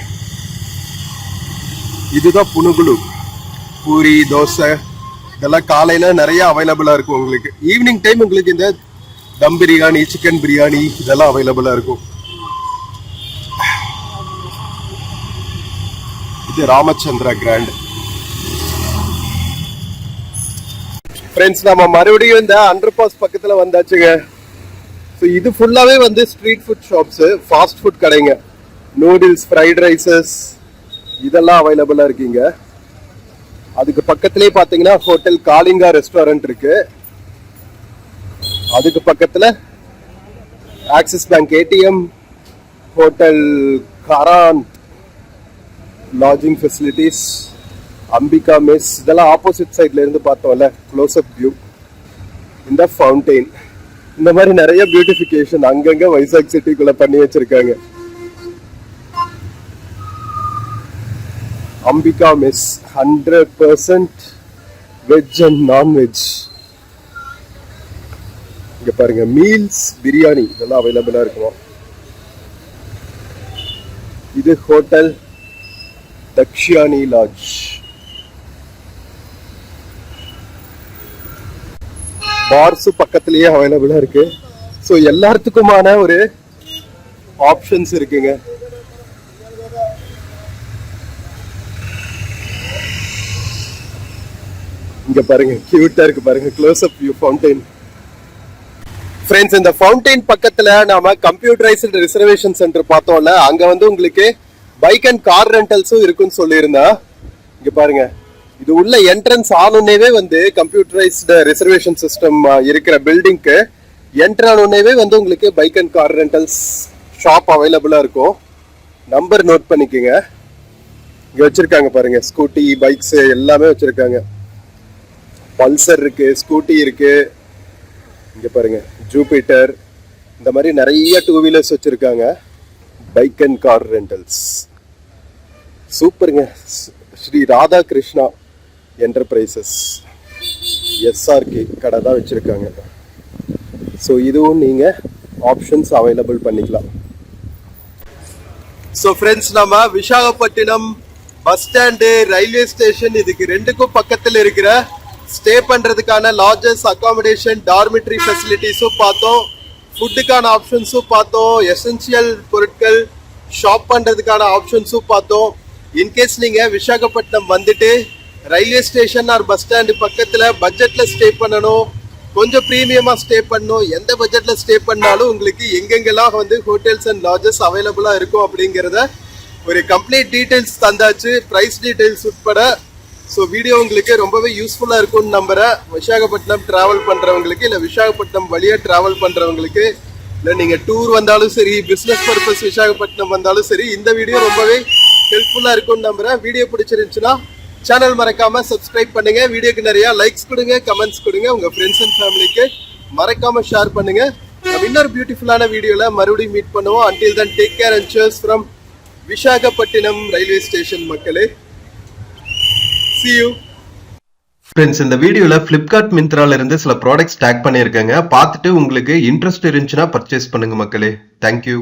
இதுதான் புனுகுலு. பூரி தோசை இதெல்லாம் காலையில நிறைய அவைலபிளா இருக்கும் உங்களுக்கு. ஈவினிங் டைம் உங்களுக்கு இந்த தம் பிரியாணி, சிக்கன் பிரியாணி இதெல்லாம் அவைலபிளா இருக்கும். இது ராமச்சந்திரா கிராண்ட். ஃப்ரெண்ட்ஸ் நம்ம மறுபடியும் இந்த அண்டர் பாஸ் பக்கத்துல வந்தாச்சுங்க. ஸோ இது ஃபுல்லாவே வந்து street food shops, fast food கடைங்க. நூடுல்ஸ், ஃப்ரைட் ரைசஸ் இதெல்லாம் அவைலபிளா இருக்கீங்க. அதுக்கு பக்கத்திலே பாத்தீங்கன்னா ஹோட்டல் காளிங்கா ரெஸ்டாரண்ட் இருக்கு. அதுக்கு பக்கத்துல axis bank ATM, hotel கரான், lodging facilities, Ambika mess, இதெல்லாம் ஆப்போசிட் சைட்ல இருந்து பார்த்தோம்ல க்ளோஸ் அப் வியூ. இந்த ஃபவுண்டெயின், இந்த மாதிரி நிறைய பியூட்டிஃபிகேஷன் அங்கங்க வைசாக் சிட்டிக்குள்ள பண்ணி வச்சிருக்காங்க. Ambika mess 100% veg and non veg. இங்க பாருங்க மீல்ஸ், பிரியாணி இதெல்லாம் அவைலபிளா இருக்குமா. இது ஹோட்டல் தக்ஷியானி லாட்ஜ். பார்ஸ் பக்கத்திலேயே அவைலபிளா இருக்கு. ஸோ எல்லாத்துக்குமான ஒரு ஆப்ஷன்ஸ் இருக்குங்க. இங்க பாருங்க கியூட்டா இருக்கு பாருங்க, close up view fountain. Friends, இந்த ஃபவுண்டைன் பக்கத்துல நாம கம்ப்யூட்டரைஸ்டு ரிசர்வேஷன் சென்டர் பார்த்தோம்ல, அங்க வந்து உங்களுக்கு பைக் அண்ட் கார் ரெண்டல்ஸும் இருக்குன்னு சொல்லியிருந்தா. இங்க பாருங்க, இது உள்ள என்ட்ரன்ஸ் ஆனோடனேவே வந்து கம்ப்யூட்டரைஸ்டு ரிசர்வேஷன் சிஸ்டம் இருக்கிற பில்டிங்க்கு என்ட்ரு ஆனோடனேவே வந்து உங்களுக்கு bike and car rentals shop அவைலபிளா இருக்கும். நம்பர் நோட் பண்ணிக்கோங்க. இங்க வச்சிருக்காங்க பாருங்க, ஸ்கூட்டி, பைக்ஸ் எல்லாமே வச்சிருக்காங்க. பல்சர் இருக்கு, ஸ்கூட்டி இருக்கு. இங்க பாருங்க ஜூபிட்டர், இந்த மாதிரி நிறைய டூ வீலர்ஸ் வச்சிருக்காங்க. பைக் அண்ட் கார் ரெண்டல்ஸ் சூப்பருங்க. ஸ்ரீ ராதா கிருஷ்ணா என்டர்பிரைசஸ் எஸ்ஆர்கே கடை தான் வச்சிருக்காங்க. ஸோ இதுவும் நீங்க ஆப்ஷன்ஸ் அவைலபிள் பண்ணிக்கலாம். ஸோ ஃப்ரெண்ட்ஸ், நம்ம Visakhapatnam bus stand, railway station இதுக்கு ரெண்டுக்கும் பக்கத்தில் இருக்கிற ஸ்டே பண்றதுக்கான லாட்ஜஸ், அகாமடேஷன், டார்மிட்டரி ஃபெசிலிட்டிஸும் பார்த்தோம். ஃபுட்டுக்கான ஆப்ஷன்ஸும் பார்த்தோம். எசென்சியல் பொருட்கள் ஷாப் பண்றதுக்கான ஆப்ஷன்ஸும் பார்த்தோம். இன்கேஸ் நீங்க விசாகப்பட்டினம் வந்துட்டு railway station or bus stand பக்கத்துல பட்ஜெட்ல ஸ்டே பண்ணணும், கொஞ்சம் ப்ரீமியமா ஸ்டே பண்ணணும், எந்த பட்ஜெட்ல ஸ்டே பண்ணாலும் உங்களுக்கு எங்கெங்கெல்லாம் வந்து ஹோட்டல்ஸ் அண்ட் லாட்ஜஸ் அவைலபிளா இருக்கும் அப்படிங்கிறத ஒரு கம்ப்ளீட் டீடைல்ஸ் தந்தாச்சு, பிரைஸ் டீடைல்ஸ் உட்பட. ஸோ வீடியோ உங்களுக்கு ரொம்பவே யூஸ்ஃபுல்லாக இருக்கும்னு நம்புறேன். விசாகப்பட்டினம் ட்ராவல் பண்ணுறவங்களுக்கு, இல்லை விசாகப்பட்டினம் வழியாக ட்ராவல் பண்ணுறவங்களுக்கு, இல்லை நீங்கள் டூர் வந்தாலும் சரி, பிஸ்னஸ் பர்பஸ் விசாகப்பட்டினம் வந்தாலும் சரி, இந்த வீடியோ ரொம்பவே ஹெல்ப்ஃபுல்லாக இருக்கும்னு நம்புறேன். வீடியோ பிடிச்சிருந்துச்சுன்னா சேனல் மறக்காம சப்ஸ்கிரைப் பண்ணுங்க. வீடியோக்கு நிறைய லைக்ஸ் கொடுங்க, கமெண்ட்ஸ் கொடுங்க, உங்க ஃப்ரெண்ட்ஸ் அண்ட் ஃபேமிலிக்கு மறக்காம ஷேர் பண்ணுங்க. நம்ம இன்னொரு பியூட்டிஃபுல்லான வீடியோல மறுபடியும் மீட் பண்ணுவோம். Until then take care and cheers from Visakhapatnam railway station மக்களே. See you. ஃப்ரெண்ட்ஸ், இந்த வீடியோல Flipkart மிந்த்ரால இருந்து சில ப்ராடக்ட்ஸ் டேக் பண்ணியிருக்கேங்க. பார்த்துட்டு உங்களுக்கு இன்ட்ரெஸ்ட் இருந்துச்சுன்னா பர்ச்சேஸ் பண்ணுங்க மக்களே. தேங்க்யூ.